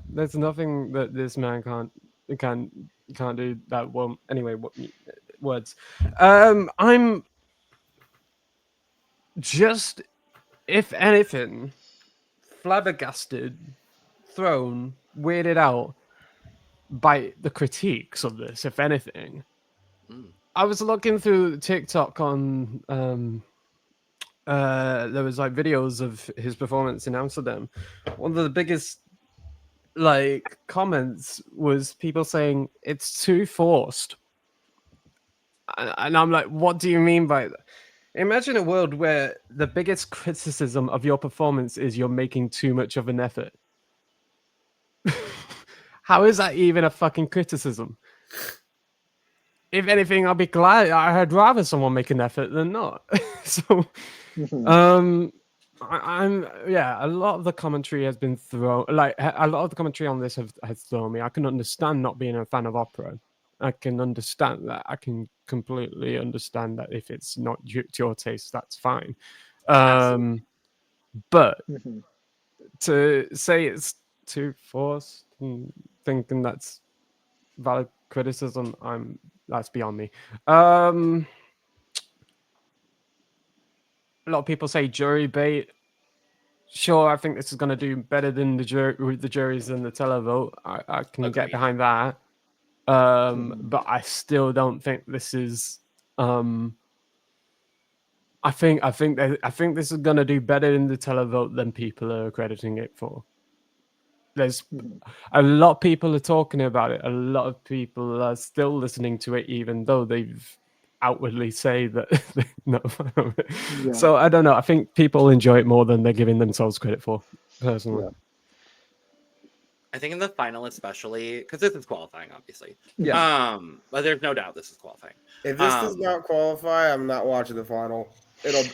There's nothing that this man can't do that won't. Anyway, words. I'm just, if anything, flabbergasted, thrown, weirded out by the critiques of this. If anything, I was looking through TikTok on there was like videos of his performance in Amsterdam. One of the biggest like comments was people saying it's too forced, and I'm like, what do you mean by that? Imagine a world where the biggest criticism of your performance is you're making too much of an effort. How is that even a fucking criticism? If anything, I'll be glad. I'd rather someone make an effort than not. So, I'm a lot of the commentary has been thrown. Like a lot of the commentary on this has thrown me. I can understand not being a fan of opera. I can understand that. I can completely understand that if it's not to your taste, that's fine. But to say it's too forced and thinking that's valid criticism, that's beyond me. A lot of people say jury bait. Sure, I think this is going to do better than the juries and the televote. I can get behind that. But I still don't think this is. I think this is going to do better in the televote than people are crediting it for. There's a lot of people are talking about it. A lot of people are still listening to it, even though they've outwardly say that no. Yeah. So I don't know. I think people enjoy it more than they're giving themselves credit for, personally. Yeah. I think in the final, especially because this is qualifying, obviously. Yeah. But there's no doubt this is qualifying. If this does not qualify, I'm not watching the final.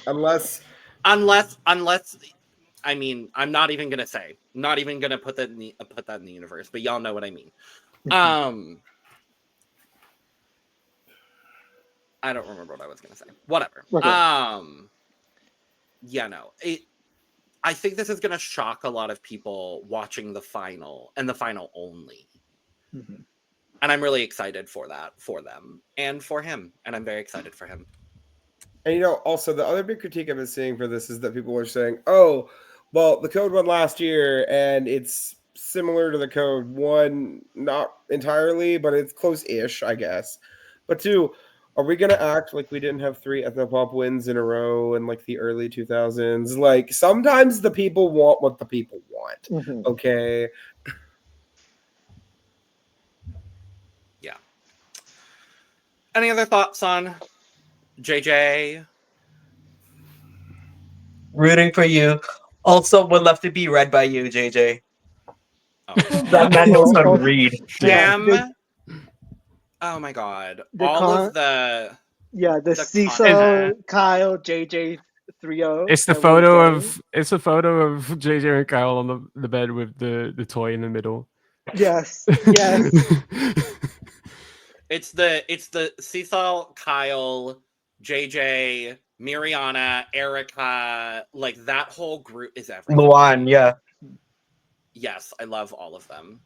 Unless. I mean, I'm not even gonna say. Not even gonna put that in the universe. But y'all know what I mean. I don't remember what I was gonna say. Whatever. Okay. Yeah, no. I think this is gonna shock a lot of people watching the final and the final only. And I'm really excited for that, for them and for him. And I'm very excited for him. And also the other big critique I've been seeing for this is that people are saying, "Oh, well, the code won last year, and it's similar to the code one, not entirely, but it's close-ish, I guess." But two, are we gonna act like we didn't have 3 ethnopop wins in a row in like the early 2000s? Like sometimes the people want what the people want. Okay. Yeah. Any other thoughts on JJ? Rooting for you. Also, would love to be read by you, JJ. Oh. That man knows how to read. Damn. Oh my god. The Cecil, Kyle, JJ 3-0. It's a photo of JJ and Kyle on the bed with the toy in the middle. Yes. It's the Cecil, Kyle, JJ, Miriana, Erica, like that whole group is everything. Luan, yeah. Yes, I love all of them.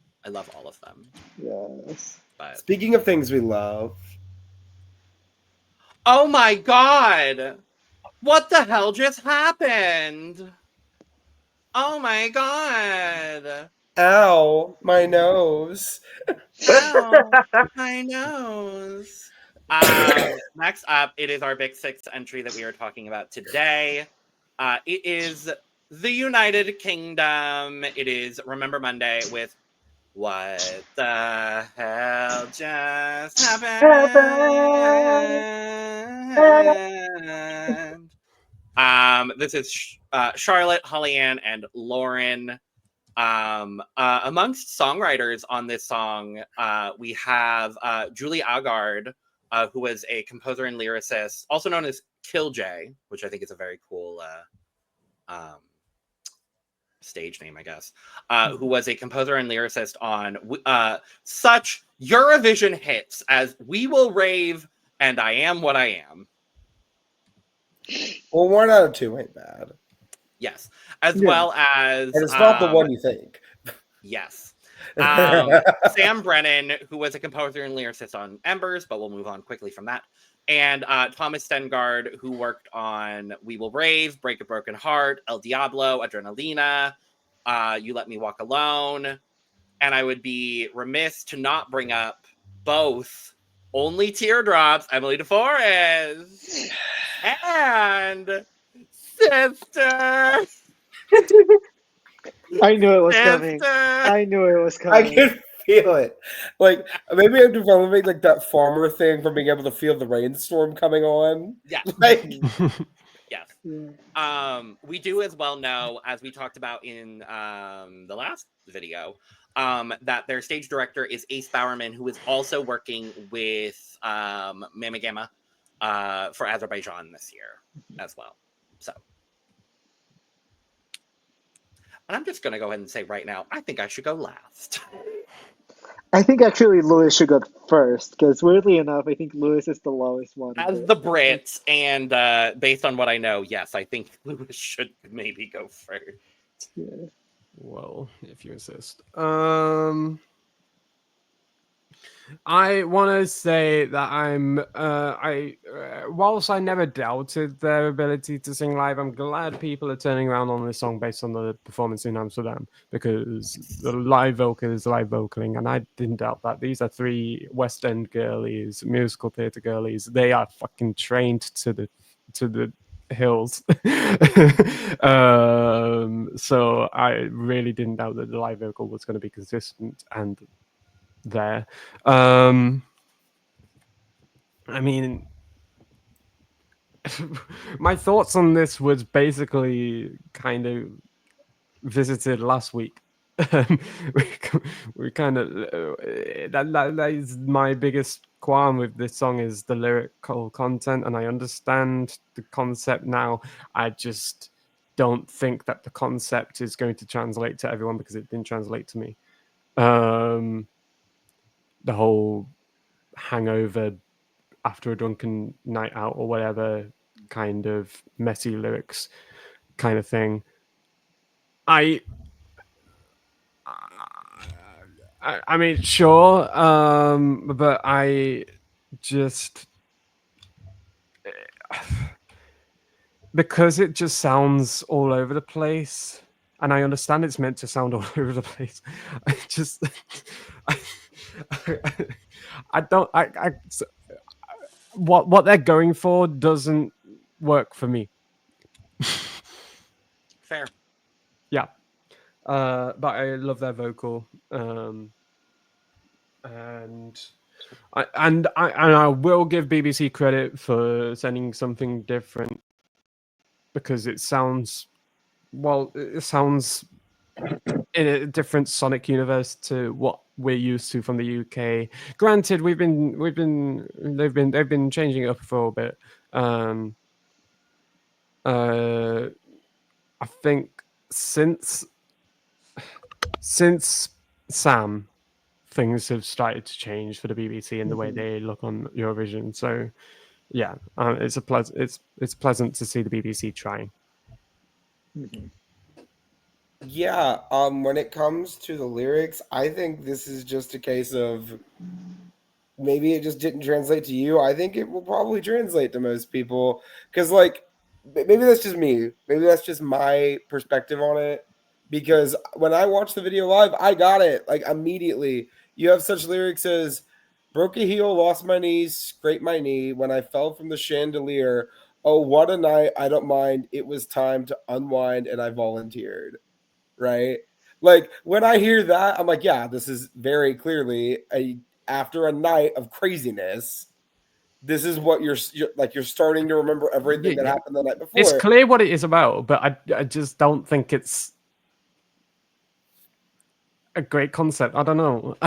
Yes. But Speaking of things we love, oh my god, what the hell just happened? Oh my god. ow, my nose. Ow, my nose. Next up, it is our big 6 entry that we are talking about today. It is the United Kingdom. It is Remember Monday with What the Hell Just Happened? This is Charlotte, Holly-Ann, and Lauren. Amongst songwriters on this song, we have Julie Agard, who was a composer and lyricist, also known as Killjay, which I think is a very cool stage name, I guess, who was a composer and lyricist on such Eurovision hits as We Will Rave and I Am What I Am. Well, 1 out of 2 ain't bad. Yes. As well as... And it's not the one you think. Yes. Sam Brennan, who was a composer and lyricist on Embers, but we'll move on quickly from that. And Thomas Stengard, who worked on We Will Rave, Break a Broken Heart, El Diablo, Adrenalina, You Let Me Walk Alone. And I would be remiss to not bring up both Only Teardrops, Emily DeForest, and Sister. I knew it was coming. I knew it was coming. I can feel it. Like, maybe I have to elevate like that farmer thing from being able to feel the rainstorm coming on. Yeah. Like, yes. Yeah. We do as well know, as we talked about in the last video, that their stage director is Ace Bowerman, who is also working with Mama Gamma for Azerbaijan this year as well. So. And I'm just going to go ahead and say right now, I think I should go last. I think actually Lewis should go first, because weirdly enough, I think Lewis is the lowest one. As the Brits, and based on what I know, yes, I think Lewis should maybe go first. Yeah. Well, if you insist. I want to say that whilst I never doubted their ability to sing live, I'm glad people are turning around on this song based on the performance in Amsterdam, because the live vocal is live vocaling, and I didn't doubt that. These are 3 West End girlies, musical theatre girlies. They are fucking trained to the hills. So I really didn't doubt that the live vocal was going to be consistent and there. I mean, my thoughts on this was basically kind of visited last week. we kind of that is my biggest qualm with this song, is the lyrical content, and I understand the concept now. I just don't think that the concept is going to translate to everyone, because it didn't translate to me. The whole hangover after a drunken night out or whatever kind of messy lyrics kind of thing. I mean, sure, but I just, because it just sounds all over the place, and I understand it's meant to sound all over the place. I just, what they're going for doesn't work for me. Fair. Yeah. But I love their vocal. And I will give BBC credit for sending something different, because it sounds in a different sonic universe to what we're used to from the UK. Granted, they've been changing it up for a bit. I think since Sam, things have started to change for the BBC in the way they look on Eurovision. So yeah, it's pleasant to see the BBC trying. Mm-hmm. yeah, when it comes to the lyrics, I think this is just a case of maybe it just didn't translate to you. I think it will probably translate to most people because, like, maybe that's just me. Maybe that's just my perspective on it. Because when I watched the video live, I got it like immediately. You have such lyrics as "Broke a heel, lost my knees, scraped my knee when I fell from the chandelier. Oh, what a night! I don't mind. It was time to unwind, and I volunteered." Right? Like when I hear that, I'm like, yeah, this is very clearly after a night of craziness. This is what you're like. You're starting to remember everything that happened the night before. It's clear what it is about, but I just don't think it's a great concept. I don't know.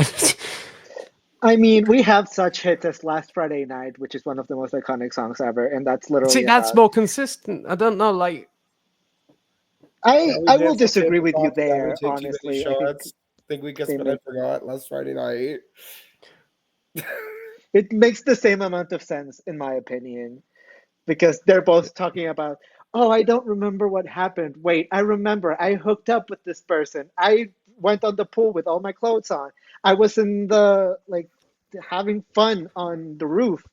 I mean, we have such hits as Last Friday Night, which is one of the most iconic songs ever, and that's literally. See, that's more consistent. I don't know, like. I will disagree with you there, honestly. I think we guessed what I forgot last Friday night. It makes the same amount of sense, in my opinion, because they're both talking about, oh, I don't remember what happened. Wait, I remember. I hooked up with this person. I went on the pool with all my clothes on. I was in the, like, having fun on the roof.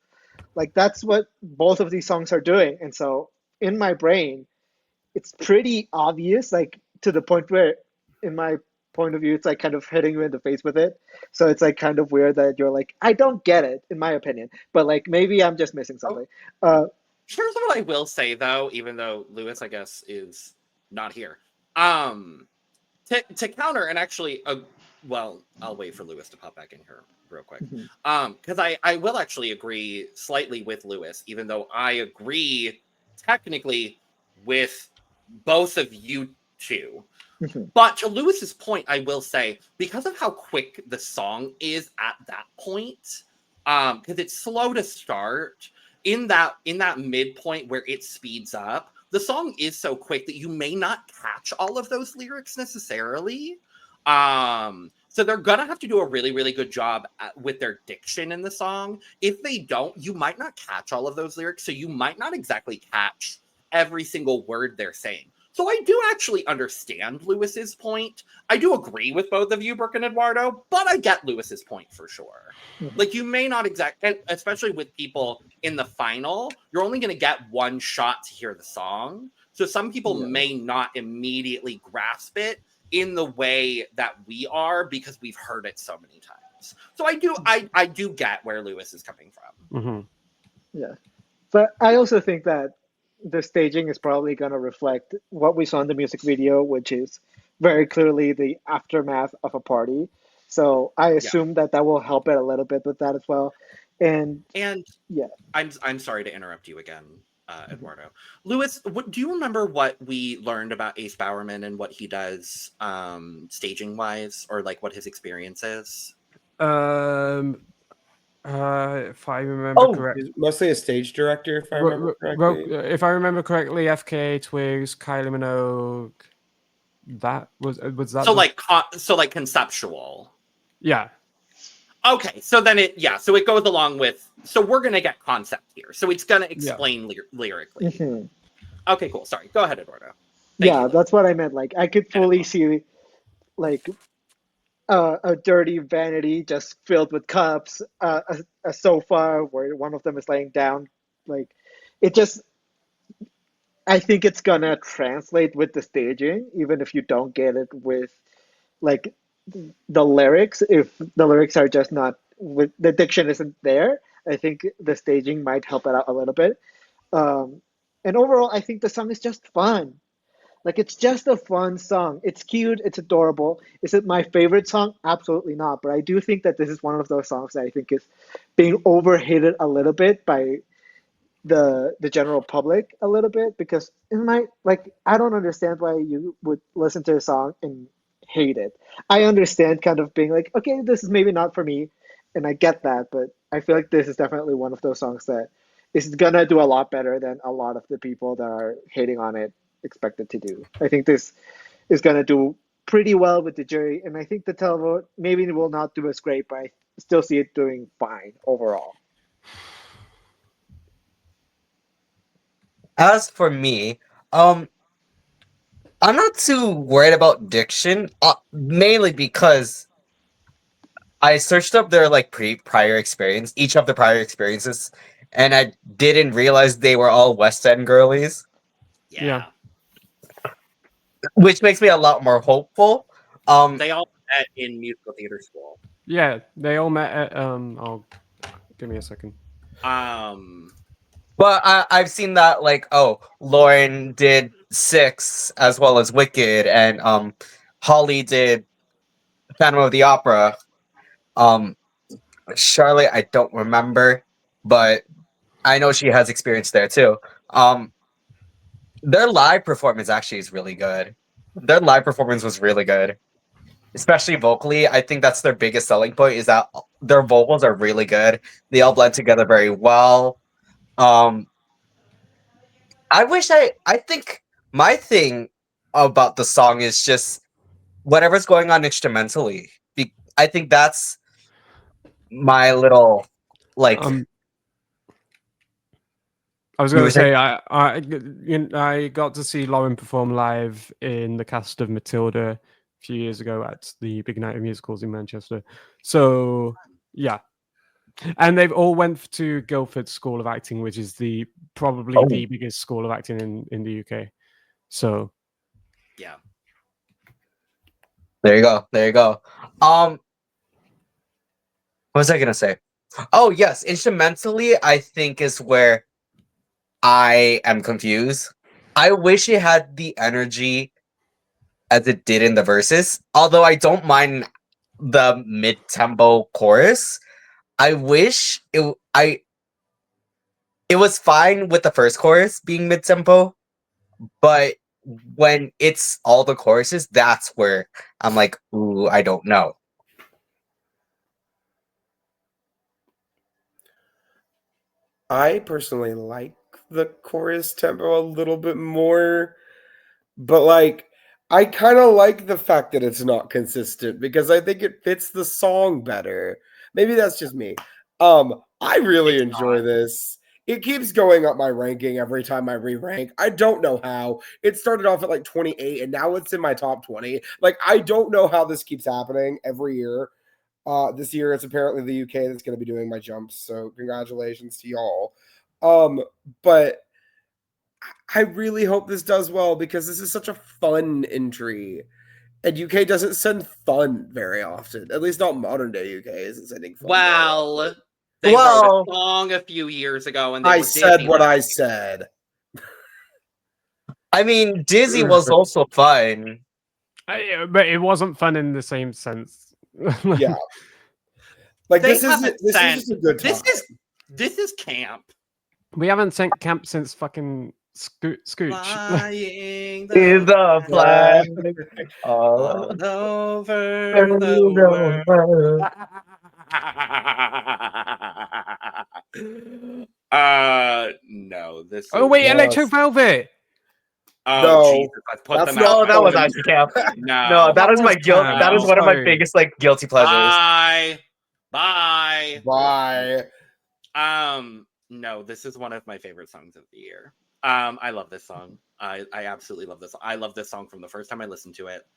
Like, that's what both of these songs are doing. And so, in my brain, it's pretty obvious, like, to the point where, in my point of view, it's like kind of hitting you in the face with it. So it's like kind of weird that you're like, I don't get it, in my opinion. But like maybe I'm just missing something. Here's what I will say though, even though Lewis, I guess, is not here. To counter, and actually, well, I'll wait for Lewis to pop back in here real quick. Because I will actually agree slightly with Lewis, even though I agree technically with both of you two. But to Lewis's point, I will say, because of how quick the song is at that point, because it's slow to start, in that midpoint where it speeds up, the song is so quick that you may not catch all of those lyrics necessarily. So they're gonna have to do a really, really good job with their diction in the song. If they don't, you might not catch all of those lyrics, so you might not exactly catch every single word they're saying. So I do actually understand Lewis's point. I do agree with both of you, Brook and Eduardo, but I get Lewis's point for sure. Like, you may not and especially with people in the final, you're only going to get one shot to hear the song. So some people may not immediately grasp it in the way that we are because we've heard it so many times. So I do get where Lewis is coming from. Yeah. But I also think that the staging is probably going to reflect what we saw in the music video, which is very clearly the aftermath of a party. So I assume that will help it a little bit with that as well. And yeah, I'm sorry to interrupt you again, Eduardo. Lewis, do you remember what we learned about Ace Bowerman and what he does staging wise, or like what his experience is? If I remember correctly, he's mostly a stage director. If I remember correctly, FKA Twigs, Kylie Minogue, that was that. So like conceptual. Yeah. Okay, so then it goes along with. So we're gonna get concept here. So it's gonna explain lyrically. Okay, cool. Sorry, go ahead, Eduardo. Thank you. That's what I meant. Like I could fully see, like. A dirty vanity just filled with cups, a sofa where one of them is laying down. Like, it just, I think it's gonna translate with the staging, even if you don't get it with, like, the lyrics. If the lyrics are just not, with the diction isn't there, I think the staging might help it out a little bit. And overall, I think the song is just fun. Like, it's just a fun song. It's cute. It's adorable. Is it my favorite song? Absolutely not. But I do think that this is one of those songs that I think is being overhated a little bit by the general public a little bit, because I don't understand why you would listen to a song and hate it. I understand kind of being like, okay, this is maybe not for me, and I get that, but I feel like this is definitely one of those songs that is gonna do a lot better than a lot of the people that are hating on it expected to do. I think this is going to do pretty well with the jury, and I think the Tavo maybe will not do as great, but I still see it doing fine overall. As for me, I'm not too worried about diction, mainly because I searched up their like prior experience, each of the prior experiences, and I didn't realize they were all West End girlies, Yeah. which makes me a lot more hopeful. They all met in musical theater school. Yeah, they all met at oh, give me a second. But I've seen that like Lauren did Six as well as Wicked, and Holly did Phantom of the Opera. Charlotte, I don't remember, but I know she has experience there too. Their live performance actually is really good. Their live performance was really good, especially vocally. I think that's their biggest selling point is that their vocals are really good. They all blend together very well. I think my thing about the song is just whatever's going on instrumentally. I think that's my little like I was You going were to say I got to see Lauren perform live in the cast of Matilda a few years ago at the Big Night of Musicals in Manchester. So yeah, and they've all went to Guildford School of Acting, which is probably the biggest school of acting in the UK. So yeah, there you go. What was I gonna say? Oh yes, instrumentally, I think is where I am confused. I wish it had the energy as it did in the verses. Although I don't mind the mid-tempo chorus. I wish it was fine with the first chorus being mid-tempo, but when it's all the choruses, that's where I'm like, ooh, I don't know. I personally like the chorus tempo a little bit more, but like I kind of like the fact that it's not consistent because I think it fits the song better. Maybe that's just me. I really enjoy this. It keeps going up my ranking every time I re-rank. I don't know how. It started off at like 28 and now it's in my top 20. Like I don't know how this keeps happening every year. This year it's apparently the UK that's going to be doing my jumps, so congratulations to y'all. But I really hope this does well because this is such a fun entry. And UK doesn't send fun very often. At least not modern day UK isn't sending fun. Well, they wrote a song a few years ago, and I said what I said. I mean, Dizzy was also fun. But it wasn't fun in the same sense. Yeah. Like this is just a good time. This is camp. We haven't sent camp since fucking Scooch. Flying the flag all over the world. No, this. Oh wait, Electro Velvet. Oh, no, Jesus, let's put them out. out. That was actually camp. No, that is my guilt. That is one of my biggest like guilty pleasures. Bye. No, this is one of my favorite songs of the year. I love this song. I absolutely love this. I love this song from the first time I listened to it.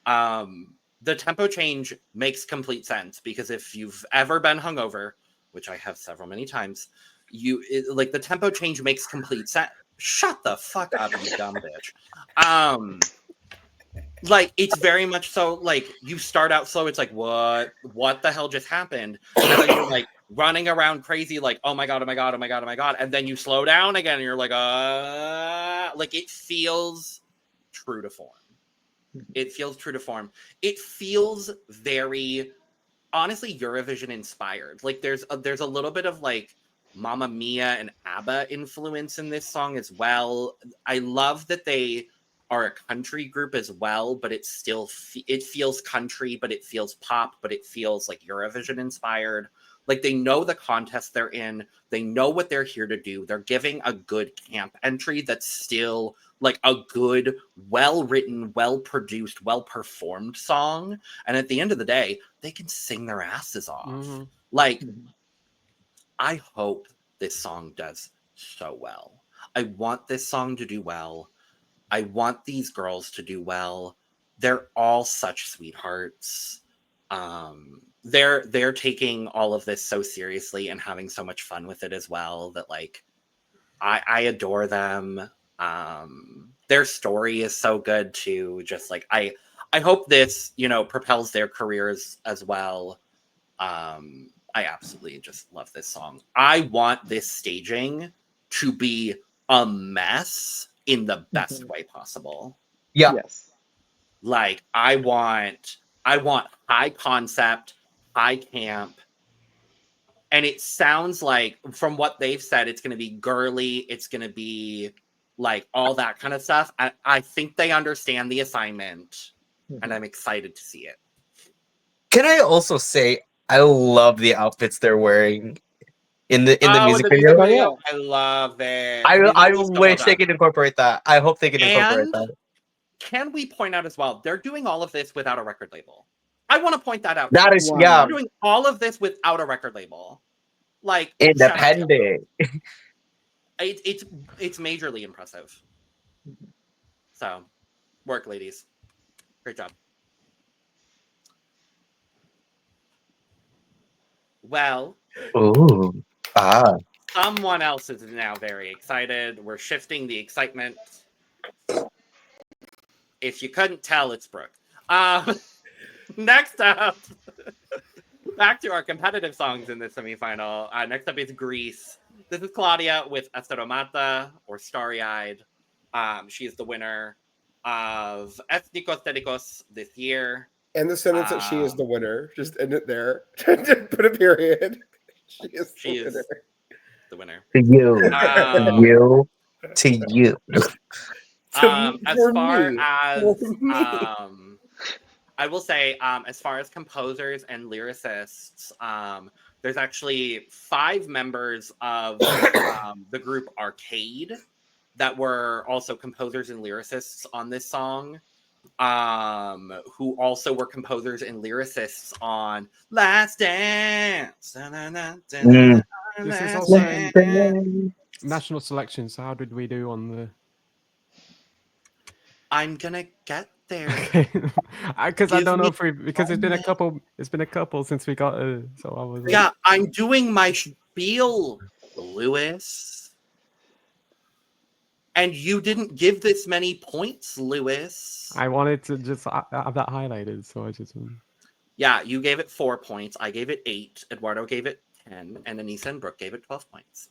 The tempo change makes complete sense because if you've ever been hungover, which I have many times, like the tempo change makes complete sense. Shut the fuck up, you dumb bitch. Like it's very much so like you start out slow, it's like what the hell just happened? And then you're like running around crazy, like oh my god, and then you slow down again and you're like it feels true to form. It feels very honestly Eurovision inspired. Like there's a little bit of like Mamma Mia and ABBA influence in this song as well. I love that they are a country group as well, but it still it feels country, but it feels pop, but it feels like Eurovision inspired. Like they know the contest they're in, they know what they're here to do. They're giving a good camp entry that's still like a good, well-written, well-produced, well-performed song. And at the end of the day, they can sing their asses off. Mm-hmm. Like I hope this song does so well. I want this song to do well. I want these girls to do well. They're all such sweethearts. they're taking all of this so seriously and having so much fun with it as well that like I adore them. Their story is so good too. Just like I hope this, you know, propels their careers as well. I absolutely just love this song. I want this staging to be a mess in the best way possible. Yeah. Yes. Like I want high concept, high camp. And it sounds like from what they've said, it's going to be girly. It's going to be like all that kind of stuff. I think they understand the assignment and I'm excited to see it. Can I also say I love the outfits they're wearing in the music video? Yeah. I love it. I wish they could incorporate that. I hope they can incorporate that. Can we point out as well, they're doing all of this without a record label. I want to point that out. That is, Wow. yeah, They're doing all of this without a record label. Like independent. It's majorly impressive. So, work, ladies. Great job. Well, Ooh. someone else is now very excited. We're shifting the excitement. If you couldn't tell, it's Brook. Next up, back to our competitive songs in the semifinal. Next up is Greece. This is Klavdia with Asteromata, or Starry Eyed. She is the winner of Ethnikos Telikos this year. And the sentence that she is the winner. Just end it there. Put a period. She is the winner. To you. To you. As far as I will say, as far as composers and lyricists, there's actually 5 members of the group Arcade that were also composers and lyricists on this song, who also were composers and lyricists on Last Dance. This is also national selection. So how did we do on the? I'm gonna get there. Because I don't know if because it's been a couple. It's been a couple since we got. So I was. Yeah, I'm doing my spiel, Lewis. And you didn't give this many points, Lewis. I wanted to just have that highlighted, so I just. Yeah, you gave it 4 points. I gave it 8. Eduardo gave it 10, and Aneesa and Brook gave it 12 points.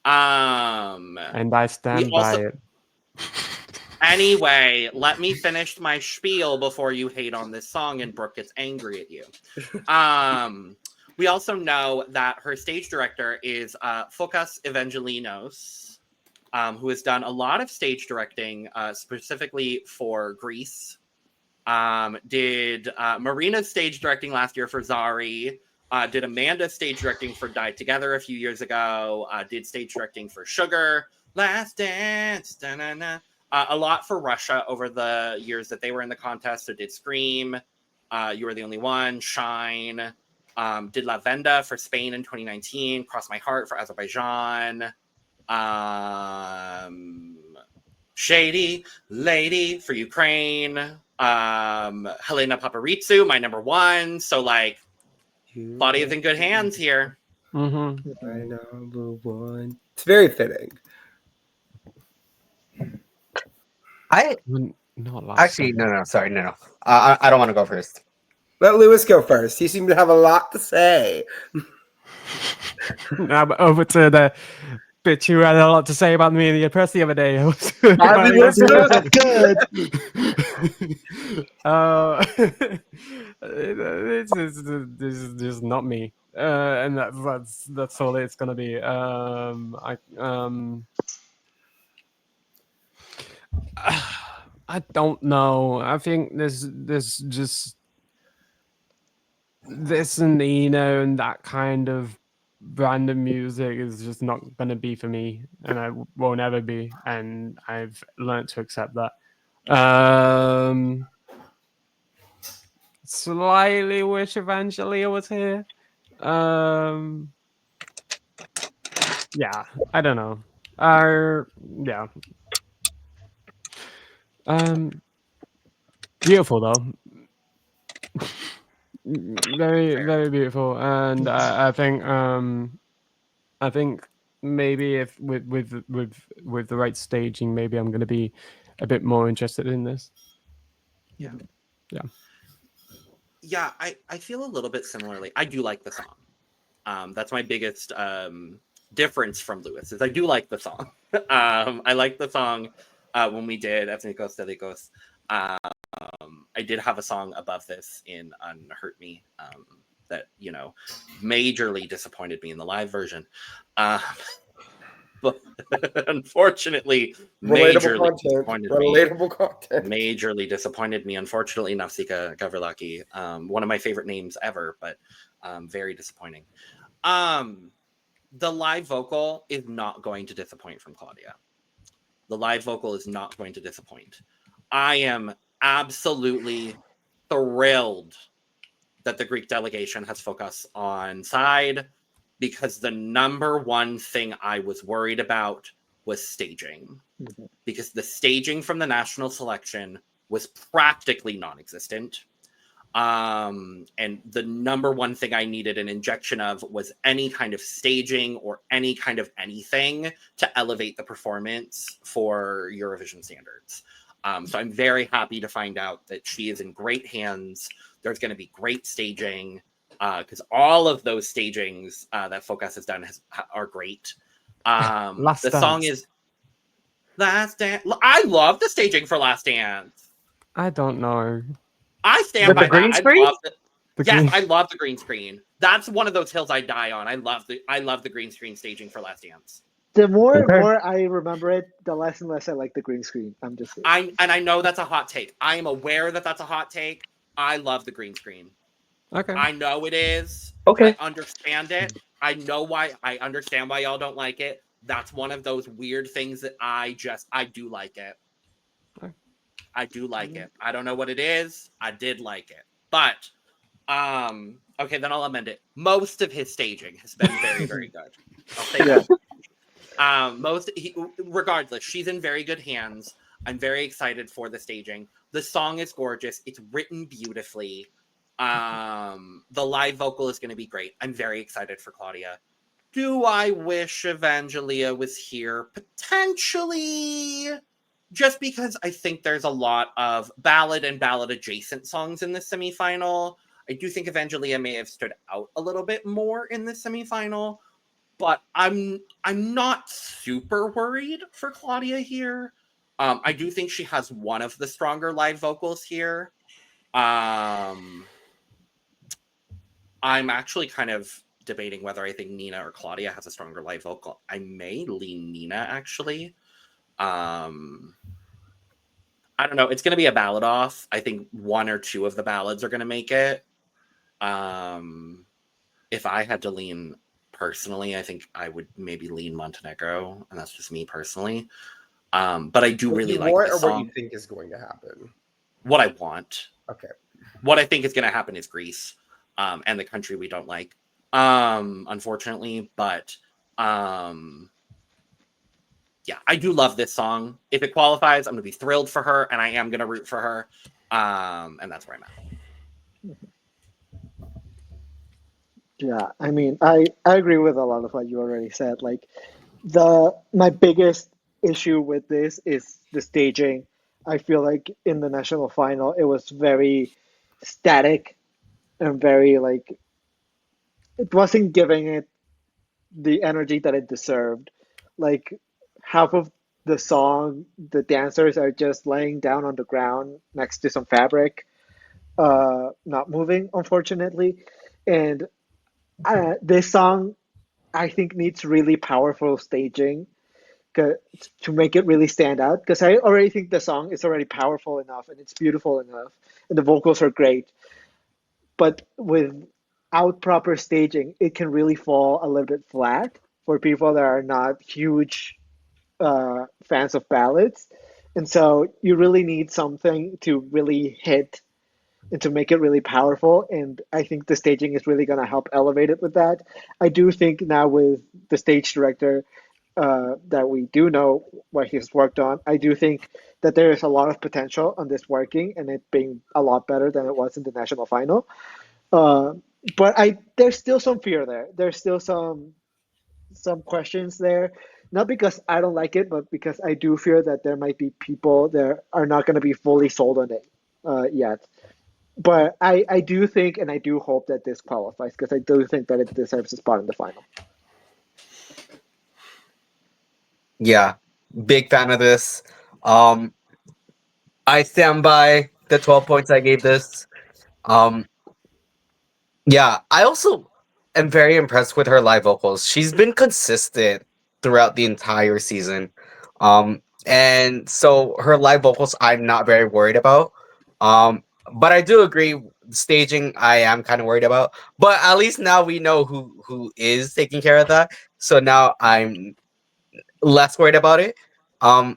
And I stand by it. Anyway, let me finish my spiel before you hate on this song and Brook gets angry at you. We also know that her stage director is Fokas Evangelinos, who has done a lot of stage directing, specifically for Greece. Did Marina's stage directing last year for Zari. Did Amanda's stage directing for Die Together a few years ago. Did stage directing for Sugar. Last Dance. Da-na-na. A lot for Russia over the years that they were in the contest. So did Scream, You Were the Only One, Shine, did La Venda for Spain in 2019, Cross My Heart for Azerbaijan, Shady Lady for Ukraine, Helena Paparizou, my number 1. So like, Claudia's in good hands here. Mm-hmm. My number 1. It's very fitting. Actually, no. Sorry, no. I don't want to go first. Let Lewis go first. He seemed to have a lot to say. Now over to the bitch who had a lot to say about me in the press the other day. I mean, that's good. This is just not me, and that's all it's gonna be. I don't know. I think there's just this and Nina and that kind of random music is just not gonna be for me, and I won't ever be. And I've learned to accept that. Slightly wish Evangelia was here. Yeah, I don't know. Yeah. Beautiful though. Very, very beautiful, and I think maybe if with the right staging, maybe I'm going to be a bit more interested in this. Yeah. Yeah. Yeah, I feel a little bit similarly. I do like the song. That's my biggest difference from Lewis is I do like the song. I like the song when we did Ethnicos Delicos. I did have a song above this in Unhurt Me that, you know, majorly disappointed me in the live version. But unfortunately, majorly disappointed me. Unfortunately, Nafsika Gavrlaki, one of my favorite names ever, but very disappointing. The live vocal is not going to disappoint from Klavdia. The live vocal is not going to disappoint. I am absolutely thrilled that the Greek delegation has focused on side, because the number one thing I was worried about was staging. Mm-hmm. Because the staging from the national selection was practically non-existent. And the number one thing I needed an injection of was any kind of staging or any kind of anything to elevate the performance for Eurovision standards. So I'm very happy to find out that she is in great hands. There's going to be great staging, because all of those stagings that Focus has done are great. The song is Last Dance. I love the staging for Last Dance. I don't know. I stand by green that. Screen? I love the green screen. That's one of those hills I die on. I love the green screen staging for Last Dance. The more I remember it, the less and less I like the green screen. I know that's a hot take. I am aware that that's a hot take. I love the green screen. Okay. I know it is. Okay. I understand it. I understand why y'all don't like it. That's one of those weird things that I do like it. Okay. I do like it. I don't know what it is. I did like it. But okay, then I'll amend it. Most of his staging has been very, very good. I'll say that. Regardless, she's in very good hands. I'm very excited for the staging. The song is gorgeous. It's written beautifully. The live vocal is going to be great. I'm very excited for Klavdia. Do I wish Evangelia was here? Potentially. Just because I think there's a lot of ballad and ballad adjacent songs in the semifinal. I do think Evangelia may have stood out a little bit more in the semifinal, but I'm not super worried for Klavdia here. I do think she has one of the stronger live vocals here. I'm actually kind of debating whether I think Nina or Klavdia has a stronger live vocal. I may lean Nina, actually. I don't know. It's going to be a ballad off. I think one or two of the ballads are going to make it. If I had to lean personally, I think I would maybe lean Montenegro, and that's just me personally. But I do really like this song. What you think is going to happen? What I want. Okay. What I think is going to happen is Greece, and the country we don't like, unfortunately. But yeah, I do love this song. If it qualifies, I'm going to be thrilled for her, and I am going to root for her. And that's where I'm at. Yeah, I mean, I agree with a lot of what you already said. Like, my biggest issue with this is the staging. I feel like in the national final, it was very static and very, like, it wasn't giving it the energy that it deserved. Like, half of the song, the dancers are just laying down on the ground next to some fabric, not moving, unfortunately. And this song, I think, needs really powerful staging to make it really stand out. Because I already think the song is already powerful enough and it's beautiful enough, and the vocals are great. But without proper staging, it can really fall a little bit flat for people that are not huge fans of ballads. And so you really need something to really hit and to make it really powerful. And I think the staging is really going to help elevate it with that. I do think now with the stage director that we do know what he's worked on, I do think that there is a lot of potential on this working and it being a lot better than it was in the national final. But there's still some fear there. There's still some questions there. Not because I don't like it, but because I do fear that there might be people that are not going to be fully sold on it yet. But I do think and I do hope that this qualifies because I do think that it deserves a spot in the final. Yeah, big fan of this. I stand by the 12 points I gave this. Yeah, I also am very impressed with her live vocals. She's been consistent throughout the entire season. And so her live vocals I'm not very worried about. But I do agree staging I am kind of worried about. But at least now we know who is taking care of that. So now I'm less worried about it. I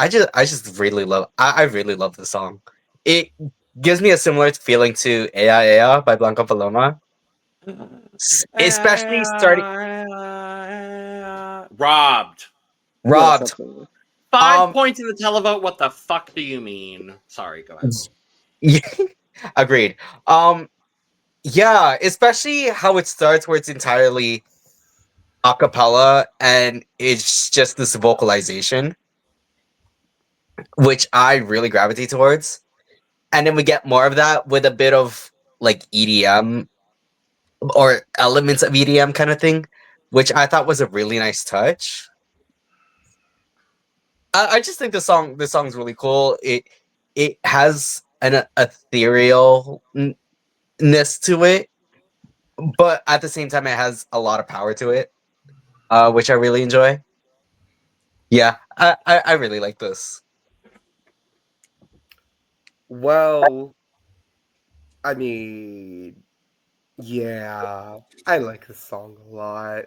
just really love I really love this song. It gives me a similar feeling to Ea Ea by Blanca Paloma. Especially starting Robbed. Yes, Robbed. absolutely. 5 points in the televote. What the fuck do you mean? Sorry, go ahead. Yeah, agreed. Yeah, especially how it starts where it's entirely a cappella and it's just this vocalization, which I really gravitate towards. And then we get more of that with a bit of like EDM or elements of EDM kind of thing, which I thought was a really nice touch. I just think this song's really cool. It has an etherealness to it, but at the same time, it has a lot of power to it, which I really enjoy. Yeah, I really like this. Well, I mean, yeah, I like this song a lot.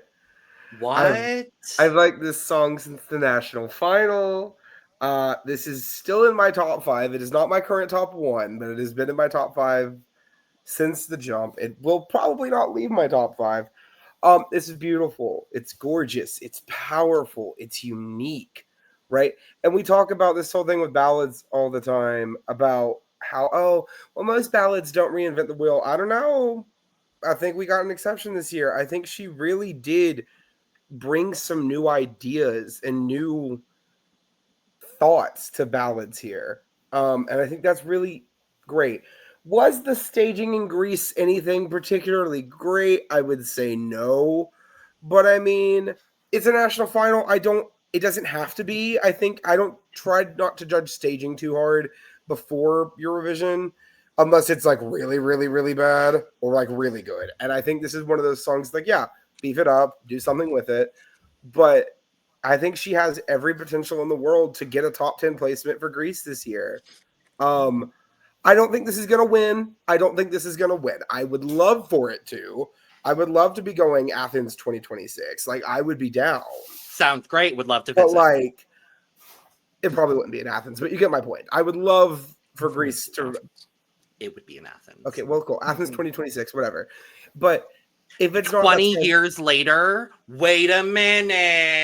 What? I've liked this song since the national final. This is still in my top 5. It is not my current top 1, but it has been in my top 5 since the jump. It will probably not leave my top 5. This is beautiful. It's gorgeous. It's powerful. It's unique, right? And we talk about this whole thing with ballads all the time about how, most ballads don't reinvent the wheel. I don't know. I think we got an exception this year. I think she really did bring some new ideas and new thoughts to ballads here. And I think that's really great. Was the staging in Greece anything particularly great? I would say no. But I mean, it's a national final. It doesn't have to be. I don't try not to judge staging too hard before Eurovision, unless it's like really, really, really bad or like really good. And I think this is one of those songs like, yeah, beef it up, do something with it. But I think she has every potential in the world to get a top 10 placement for Greece this year. I don't think this is going to win. I would love for it to. I would love to be going Athens 2026. Like, I would be down. Sounds great. Would love to But visit. like, it probably wouldn't be in Athens, but you get my point. I would love for Greece to. It would be in Athens. Okay, well, cool. Athens 2026, whatever. But if it's not 20 years later, wait a minute.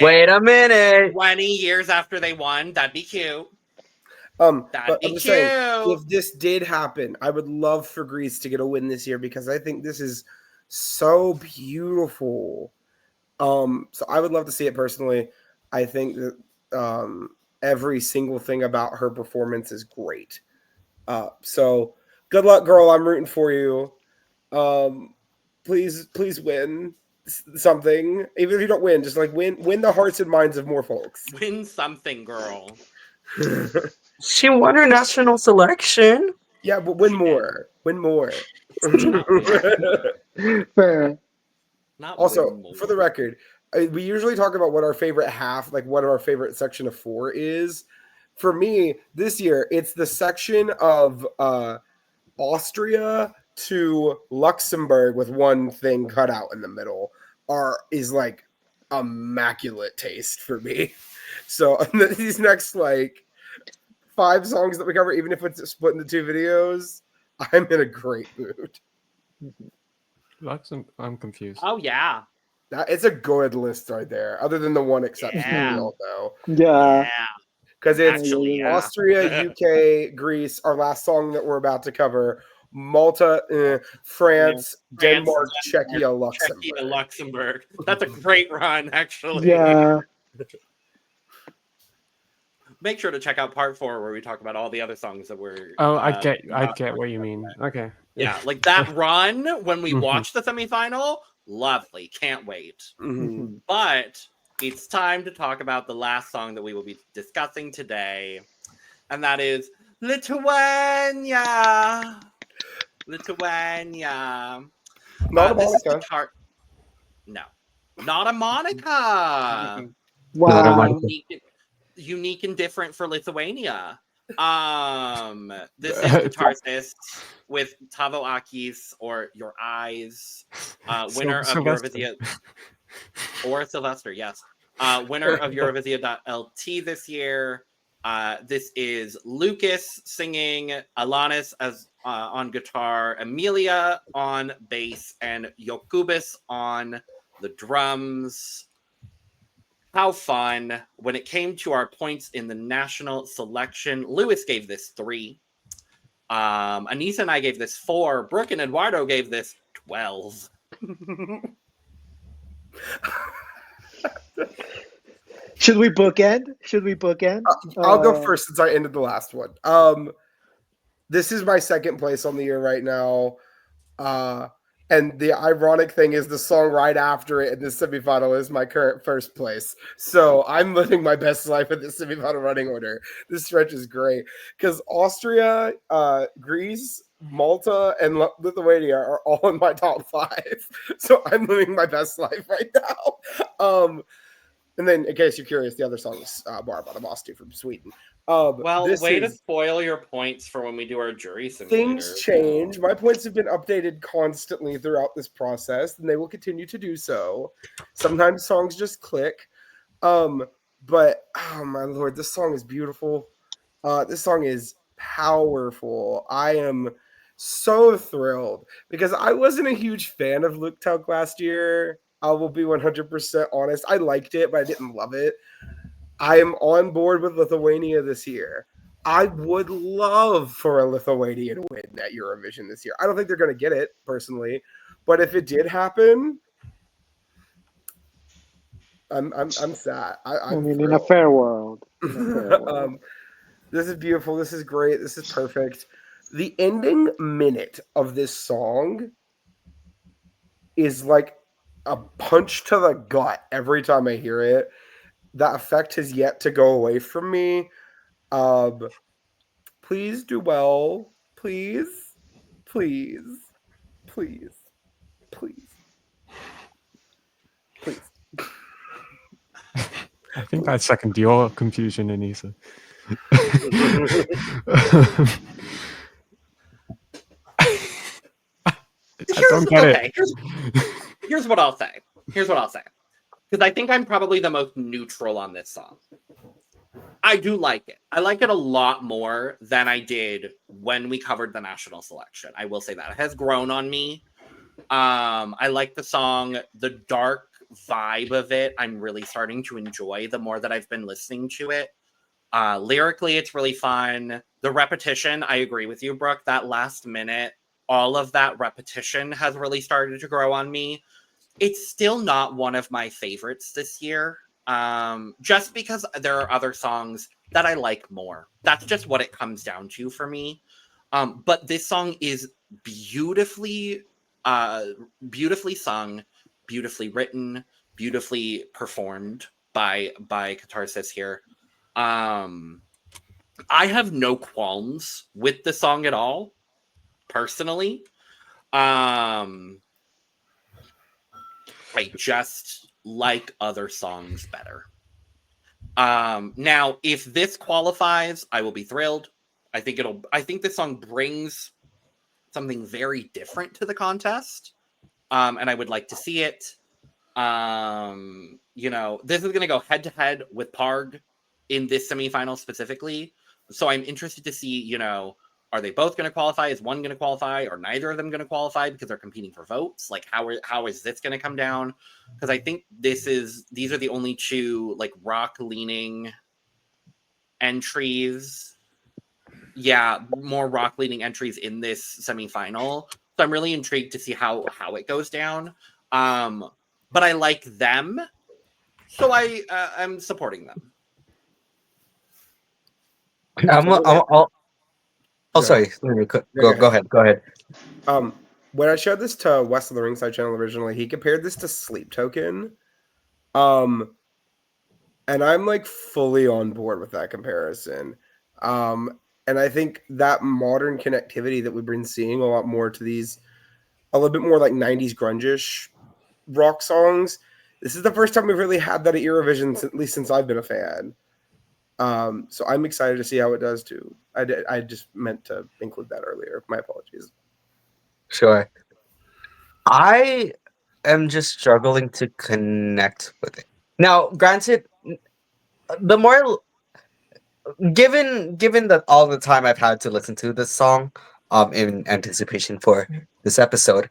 20 years after they won, that'd be cute. But That'd I'm be just saying, cute. if this did happen, I would love for Greece to get a win this year because I think this is so beautiful. So I would love to see it personally. I think that every single thing about her performance is great. So good luck, girl. I'm rooting for you. Please win something. Even if you don't win, just like win the hearts and minds of more folks. Win something, girl. She won her national selection. Yeah, but win more. Win more. Fair. Not Also, win more. for the record, we usually talk about what our favorite half, like what our favorite section of 4 is. For me, this year, it's the section of Austria to Luxembourg with one thing cut out in the middle is like immaculate taste for me. So these next like 5 songs that we cover, even if it's split into 2 videos, I'm in a great mood. I'm confused. Oh, yeah. It's a good list right there, other than the one exception that we all know. Yeah. Because it's Actually, yeah. Austria, UK, Greece, our last song that we're about to cover, Malta, France, Denmark, Czechia, Luxembourg. Czechia, Luxembourg. That's a great run, actually. Yeah. Make sure to check out part 4 where we talk about all the other songs that were. Oh, I get what you mean. Okay. Yeah, like that run when we Mhm. watched the semifinal, lovely. Can't wait. Mhm. But it's time to talk about the last song that we will be discussing today, and that is Lithuania. Lithuania. Not a This is Monica. guitar- No, not a Monica. Wow. Unique and different for Lithuania. This is Katarsis with Tavo Akys, or Your Eyes, winner of Sylvester. Eurovision, or Sylvester, yes. Winner of Eurovision.lt this year. This is Lucas singing, Alanis as on guitar, Emilia on bass, and Jokubis on the drums. How fun. When it came to our points in the national selection, Lewis gave this 3. Aneesa and I gave this 4. Brook and Eduardo gave this 12. Should we bookend? I'll go first since I ended the last one. This is my second place on the year right now. And the ironic thing is the song right after it in the semifinal is my current first place. So I'm living my best life in the semifinal running order. This stretch is great because Austria, Greece, Malta, and Lithuania are all in my top 5. So I'm living my best life right now. And then, in case you're curious, the other song is Brodomosti from Sweden. Well, way to spoil your points for when we do our jury simulator. Things change. My points have been updated constantly throughout this process, and they will continue to do so. Sometimes songs just click. But, oh my lord, this song is beautiful. This song is powerful. I am so thrilled because I wasn't a huge fan of Luke Talk last year. I will be 100% honest. I liked it, but I didn't love it. I am on board with Lithuania this year. I would love for a Lithuanian win at Eurovision this year. I don't think they're going to get it, personally. But if it did happen, I'm sad. I'm in a fair world. This is beautiful. This is great. This is perfect. The ending minute of this song is like a punch to the gut every time I hear it. That effect has yet to go away from me. Please do well. Please. Please. Please. Please. Please. I think I second your confusion, Aneesa. Here's what I'll say. Because I think I'm probably the most neutral on this song. I do like it. I like it a lot more than I did when we covered the national selection. I will say that. It has grown on me. I like the song. The dark vibe of it, I'm really starting to enjoy the more that I've been listening to it. Lyrically, it's really fun. The repetition, I agree with you, Brooke. That last minute, all of that repetition has really started to grow on me. It's still not one of my favorites this year, just because there are other songs that I like more. That's just what it comes down to for me. But this song is beautifully sung, beautifully written, beautifully performed by Katarsis here. I have no qualms with the song at all, personally. I just like other songs better. Now, if this qualifies, I will be thrilled. I think this song brings something very different to the contest. And I would like to see it. This is going to go head to head with Parg in this semifinal specifically. So I'm interested to see, are they both going to qualify? Is one going to qualify, or neither of them going to qualify because they're competing for votes? Like, how is this going to come down? Because I think these are the only two like rock leaning entries, more rock leading entries in this semifinal. So I'm really intrigued to see how it goes down. But I like them, so I'm supporting them. Sorry. Go ahead. When I showed this to West of the Ringside channel originally, he compared this to Sleep Token. And I'm like fully on board with that comparison. And I think that modern connectivity that we've been seeing a lot more to these, a little bit more like 90s grunge-ish rock songs. This is the first time we've really had that at Eurovision, at least since I've been a fan. So I'm excited to see how it does too. I just meant to include that earlier. My apologies. Sure. I am just struggling to connect with it. Now, granted, the more given that all the time I've had to listen to this song, in anticipation for this episode,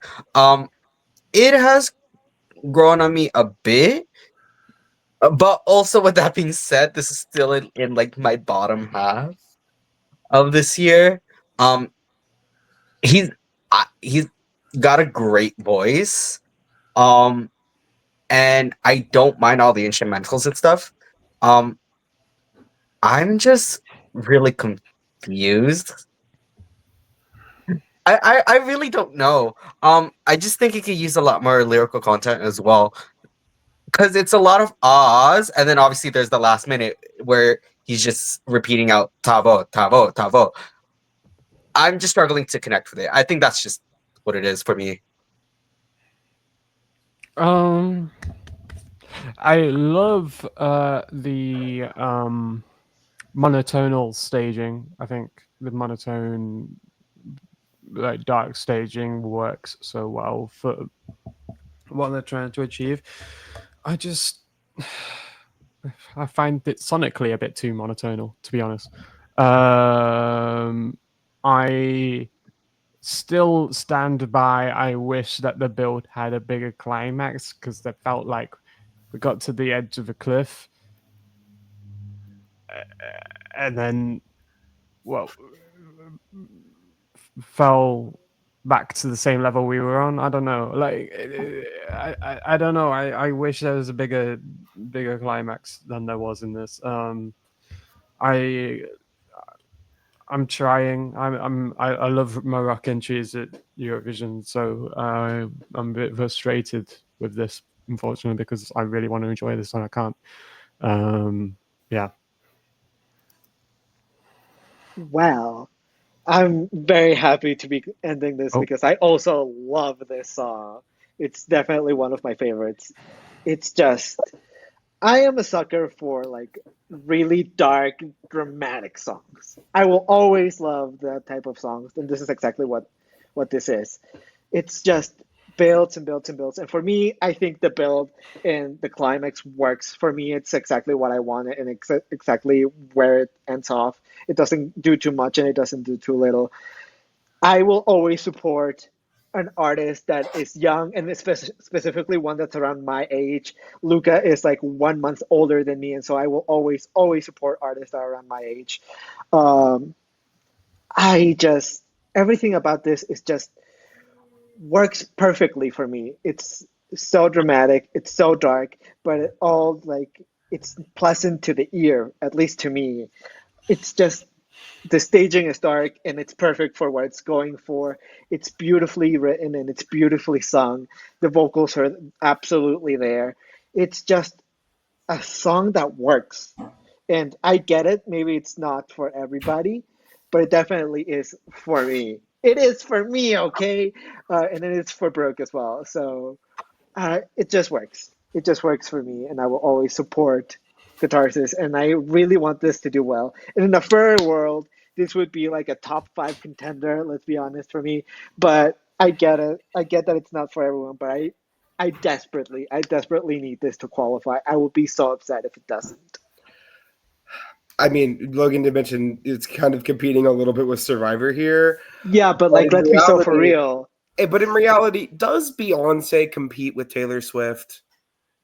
it has grown on me a bit. But also, with that being said, this is still in like my bottom half of this year. He's he's got a great voice. And I don't mind all the instrumentals and stuff. I'm just really confused. I really don't know. I just think it could use a lot more lyrical content as well. Because it's a lot of ahs, and then obviously there's the last minute where he's just repeating out Tavo, Tavo, Tavo. I'm just struggling to connect with it. I think that's just what it is for me. I love the monotonal staging. I think the monotone, like dark staging, works so well for what they're trying to achieve. I find it sonically a bit too monotonal, to be honest. I still stand by. I wish that the build had a bigger climax, because that felt like we got to the edge of a cliff, and then, well, fell back to the same level we were on. I don't know. Like, I don't know. I wish there was a bigger climax than there was in this. I'm trying. I love my rock entries at Eurovision, so I'm a bit frustrated with this, unfortunately, because I really want to enjoy this and I can't. Yeah. Wow. I'm very happy to be ending this because I also love this song. It's definitely one of my favorites. It's just, I am a sucker for like really dark, dramatic songs. I will always love that type of songs, and this is exactly what this is. It's just builds and builds and builds. And for me, I think the build and the climax works. For me, it's exactly what I wanted and exactly where it ends off. It doesn't do too much and it doesn't do too little. I will always support an artist that is young and specifically one that's around my age. Luca is like 1 month older than me, and so I will always support artists that are around my age. I just, everything about this is just works perfectly for me. It's so dramatic, it's so dark, but it all like it's pleasant to the ear, at least to me. It's just, the staging is dark and it's perfect for what it's going for. It's beautifully written and it's beautifully sung. The vocals are absolutely there. It's just a song that works. And I get it, maybe it's not for everybody, but it definitely is for me. It is for me, okay? And then it's for Brook as well. So it just works. It just works for me, and I will always support Katarsis. And I really want this to do well. And in a fair world, this would be like a top 5 contender. Let's be honest, for me. But I get it. I get that it's not for everyone. But I desperately need this to qualify. I will be so upset if it doesn't. I mean, Logan did mention it's kind of competing a little bit with Survivor here. Yeah, but like, let's be so for real. But in reality, does Beyonce compete with Taylor Swift?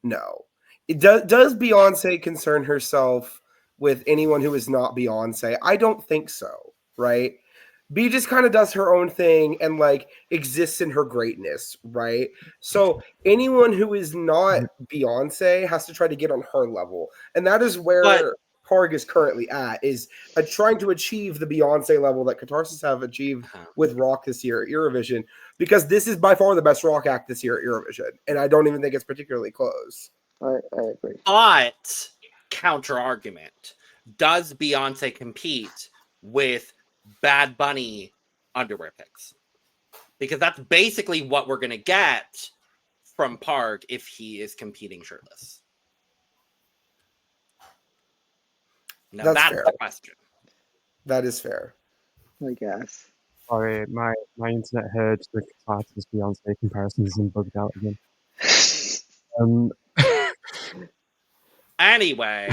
No. Does Beyonce concern herself with anyone who is not Beyonce? I don't think so. right? B just kind of does her own thing and like exists in her greatness, right? So anyone who is not Beyonce has to try to get on her level, and that is where Parg is currently at, is trying to achieve the Beyonce level that Katarsis have achieved with rock this year at Eurovision, because this is by far the best rock act this year at Eurovision, and I don't even think it's particularly close. I agree. But counter argument: does Beyonce compete with Bad Bunny underwear pics? Because that's basically what we're gonna get from Parg if he is competing shirtless. Now that's fair. the question. That is fair. I guess. Sorry, my internet heard the Katarsis Beyonce comparisons and bugged out again. Anyway.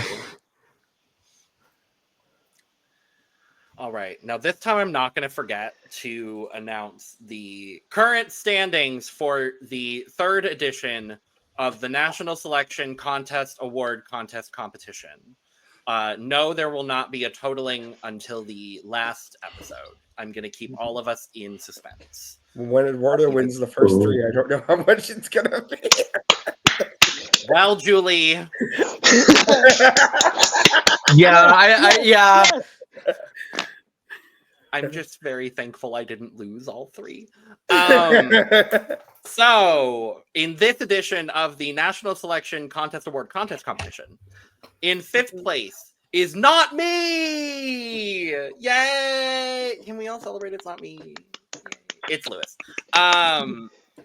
All right. Now, this time I'm not going to forget to announce the current standings for the third edition of the National Selection Contest Award Contest Competition. No, there will not be a totaling until the last episode. I'm going to keep all of us in suspense. When Eduardo wins the first three, I don't know how much it's going to be. Well, Julie. Yeah. I'm just very thankful I didn't lose all three. So, in this edition of the National Selection Contest Award Contest Competition, in fifth place is Not Me! Yay! Can we all celebrate it's not me? Yay. It's Lewis.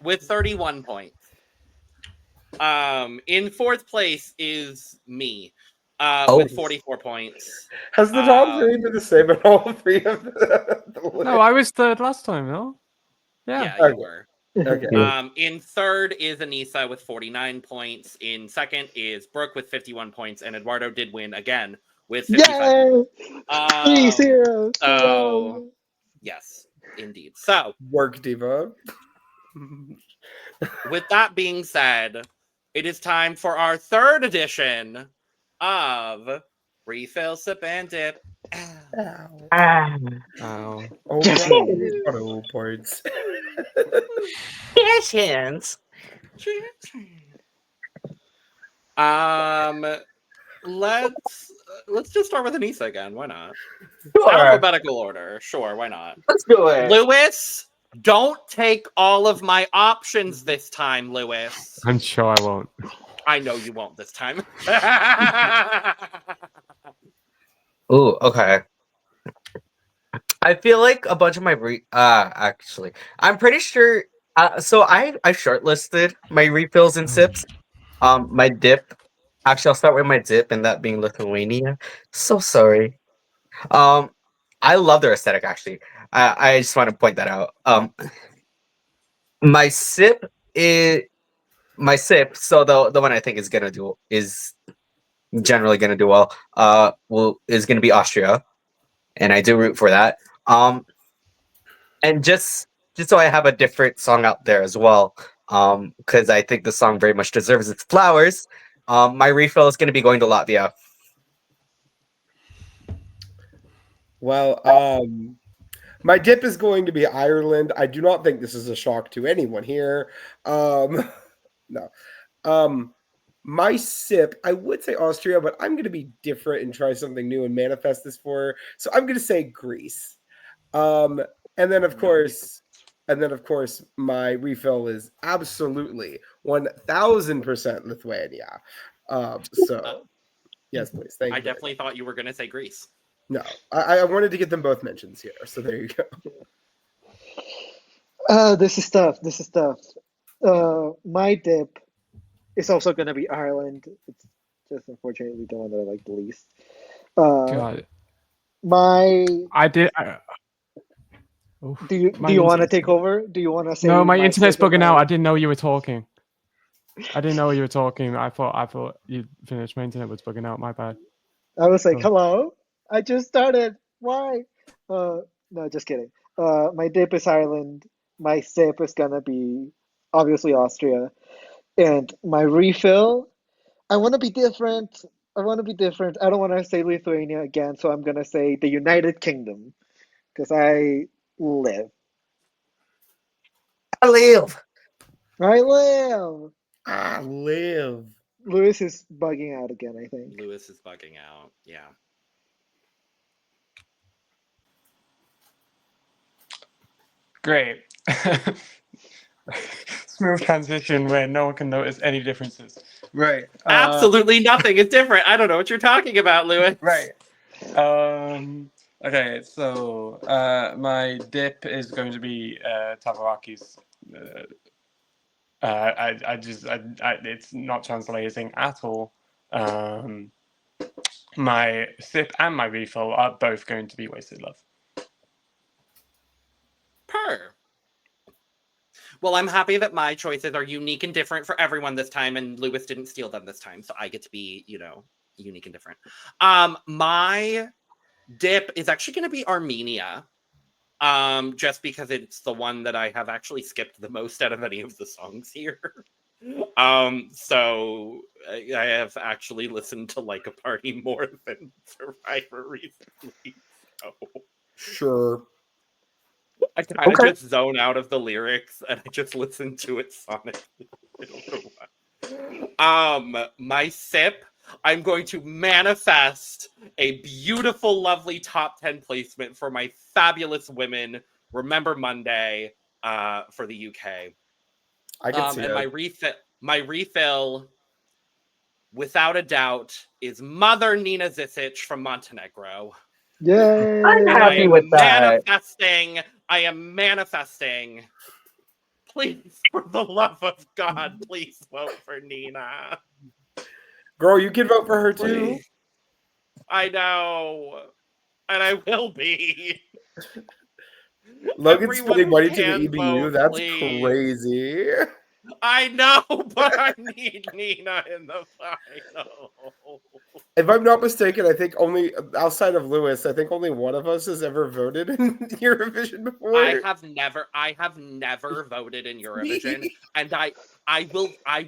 With 31 points. In fourth place is me. With 44 points. Has the top three been the same in all three of the list? No, I was third last time, no? Yeah, Okay. you were. Okay. In third is Aneesa with 49 points. In second is Brook with 51 points. And Eduardo did win again with 55 points. 3-0. Oh, yes, indeed. So, Work, Diva. with that being said, it is time for our third edition of Refill, Sip, and Dip. Ow. Oh, points. Patience. Let's just start with Aneesa again. Why not? Sure. Alphabetical order. Sure, why not? Let's do it. Lewis, don't take all of my options this time, Lewis. I'm sure I won't. I know you won't this time. Ooh, okay. I feel like a bunch of my actually, I'm pretty sure. So I shortlisted my refills and sips. My dip. Actually, I'll start with my dip, and that being Lithuania. So sorry. I love their aesthetic. Actually, I just want to point that out. My sip is my sip. So the one I think is generally gonna do well. Is gonna be Austria, and I do root for that. And just so I have a different song out there as well, because I think the song very much deserves its flowers. My refill is going to be going to Latvia. Well, my dip is going to be Ireland. I do not think this is a shock to anyone here. No. My sip, I would say Austria, but I'm going to be different and try something new and manifest this for her. So I'm going to say Greece. And then of course, my refill is absolutely 1000% Lithuania. So yes, please. Thank you. I definitely thought you were going to say Greece. No, I wanted to get them both mentions here. So there you go. This is tough. My dip is also going to be Ireland. It's just unfortunately the one that I like the least. God. Do you want to take over? Do you want to say? No, my internet's bugging out. I didn't know you were talking. I thought you finished. My internet was bugging out. My bad. I was like, hello? I just started. Why? No, just kidding. My dip is Ireland. My sip is gonna be obviously Austria. And my refill, I want to be different. I don't want to say Lithuania again, so I'm gonna say the United Kingdom. because I live. I live. I live. I live. Lewis is bugging out again, I think. Lewis is bugging out. Yeah. Great. Smooth transition where no one can notice any differences. Right. Absolutely nothing is different. I don't know what you're talking about, Lewis. Right. Okay, so my dip is going to be Tavo akys. It's not translating at all. My sip and my refill are both going to be wasted love. Purr. Well, I'm happy that my choices are unique and different for everyone this time, and Lewis didn't steal them this time, so I get to be, unique and different. My dip is actually going to be Armenia, just because it's the one that I have actually skipped the most out of any of the songs here. So I have actually listened to Like a Party more than Survivor recently. So. Sure. I kind of just zone out of the lyrics and I just listen to it sonically. I don't know why. My sip, I'm going to manifest a beautiful, lovely top 10 placement for my fabulous women. Remember Monday for the UK. I can see and it. my refill, without a doubt, is Mother Nina Žižić from Montenegro. Yay! I'm happy with that. I am manifesting. Please, for the love of God, please vote for Nina. Girl, you can vote for her too. Please. I know. And I will be. Logan's spending money to the can EBU. vote, That's please. crazy. I know, but I need Nina in the final. If I'm not mistaken, I think only outside of Lewis, I think only one of us has ever voted in Eurovision before. I have never voted in Eurovision, and I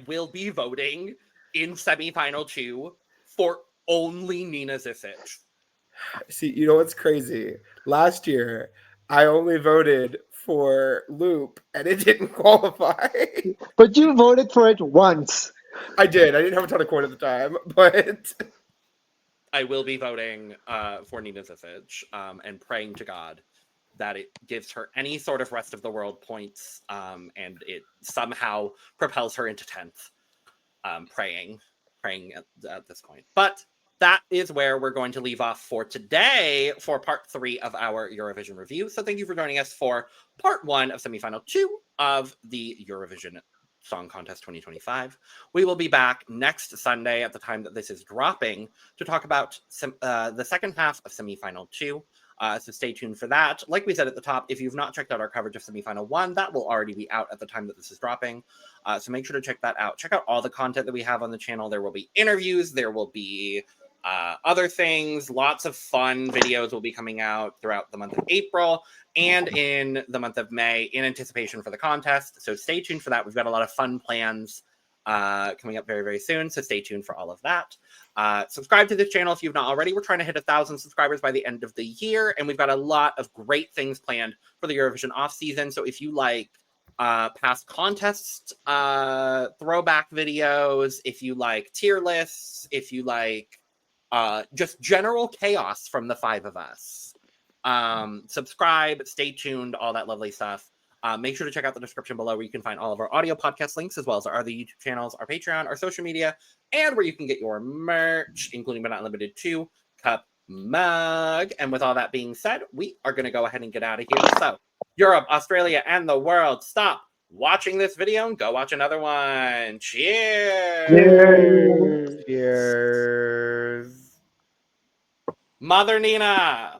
will be voting in semifinal 2 for only Nina Žižić. See, you know what's crazy? Last year, I only voted for Loop, and it didn't qualify. But you voted for it once. I did. I didn't have a ton of coin at the time, but I will be voting for Nina Žižić and praying to God that it gives her any sort of rest of the world points and it somehow propels her into 10th. Praying at this point. But that is where we're going to leave off for today for part 3 of our Eurovision review. So thank you for joining us for part 1 of semifinal 2 of the Eurovision Song Contest 2025. We will be back next Sunday at the time that this is dropping to talk about the second half of semifinal 2. So stay tuned for that. Like we said at the top, if you've not checked out our coverage of semifinal 1, that will already be out at the time that this is dropping. So make sure to check that out. Check out all the content that we have on the channel. There will be interviews. There will be other things. Lots of fun videos will be coming out throughout the month of April and in the month of May in anticipation for the contest. So stay tuned for that. We've got a lot of fun plans coming up very, very soon. So stay tuned for all of that. Subscribe to this channel if you've not already. We're trying to hit 1,000 subscribers by the end of the year. And we've got a lot of great things planned for the Eurovision off season. So if you like past contests, throwback videos, if you like tier lists, if you like just general chaos from the 5 of us, subscribe, stay tuned, all that lovely stuff. Make sure to check out the description below where you can find all of our audio podcast links, as well as our other YouTube channels, our Patreon, our social media, and where you can get your merch, including but not limited to Cup mug. And with all that being said, we are going to go ahead and get out of here. So Europe, Australia, and the world, stop watching this video and go watch another one. Cheers! Cheers. Mother Nina!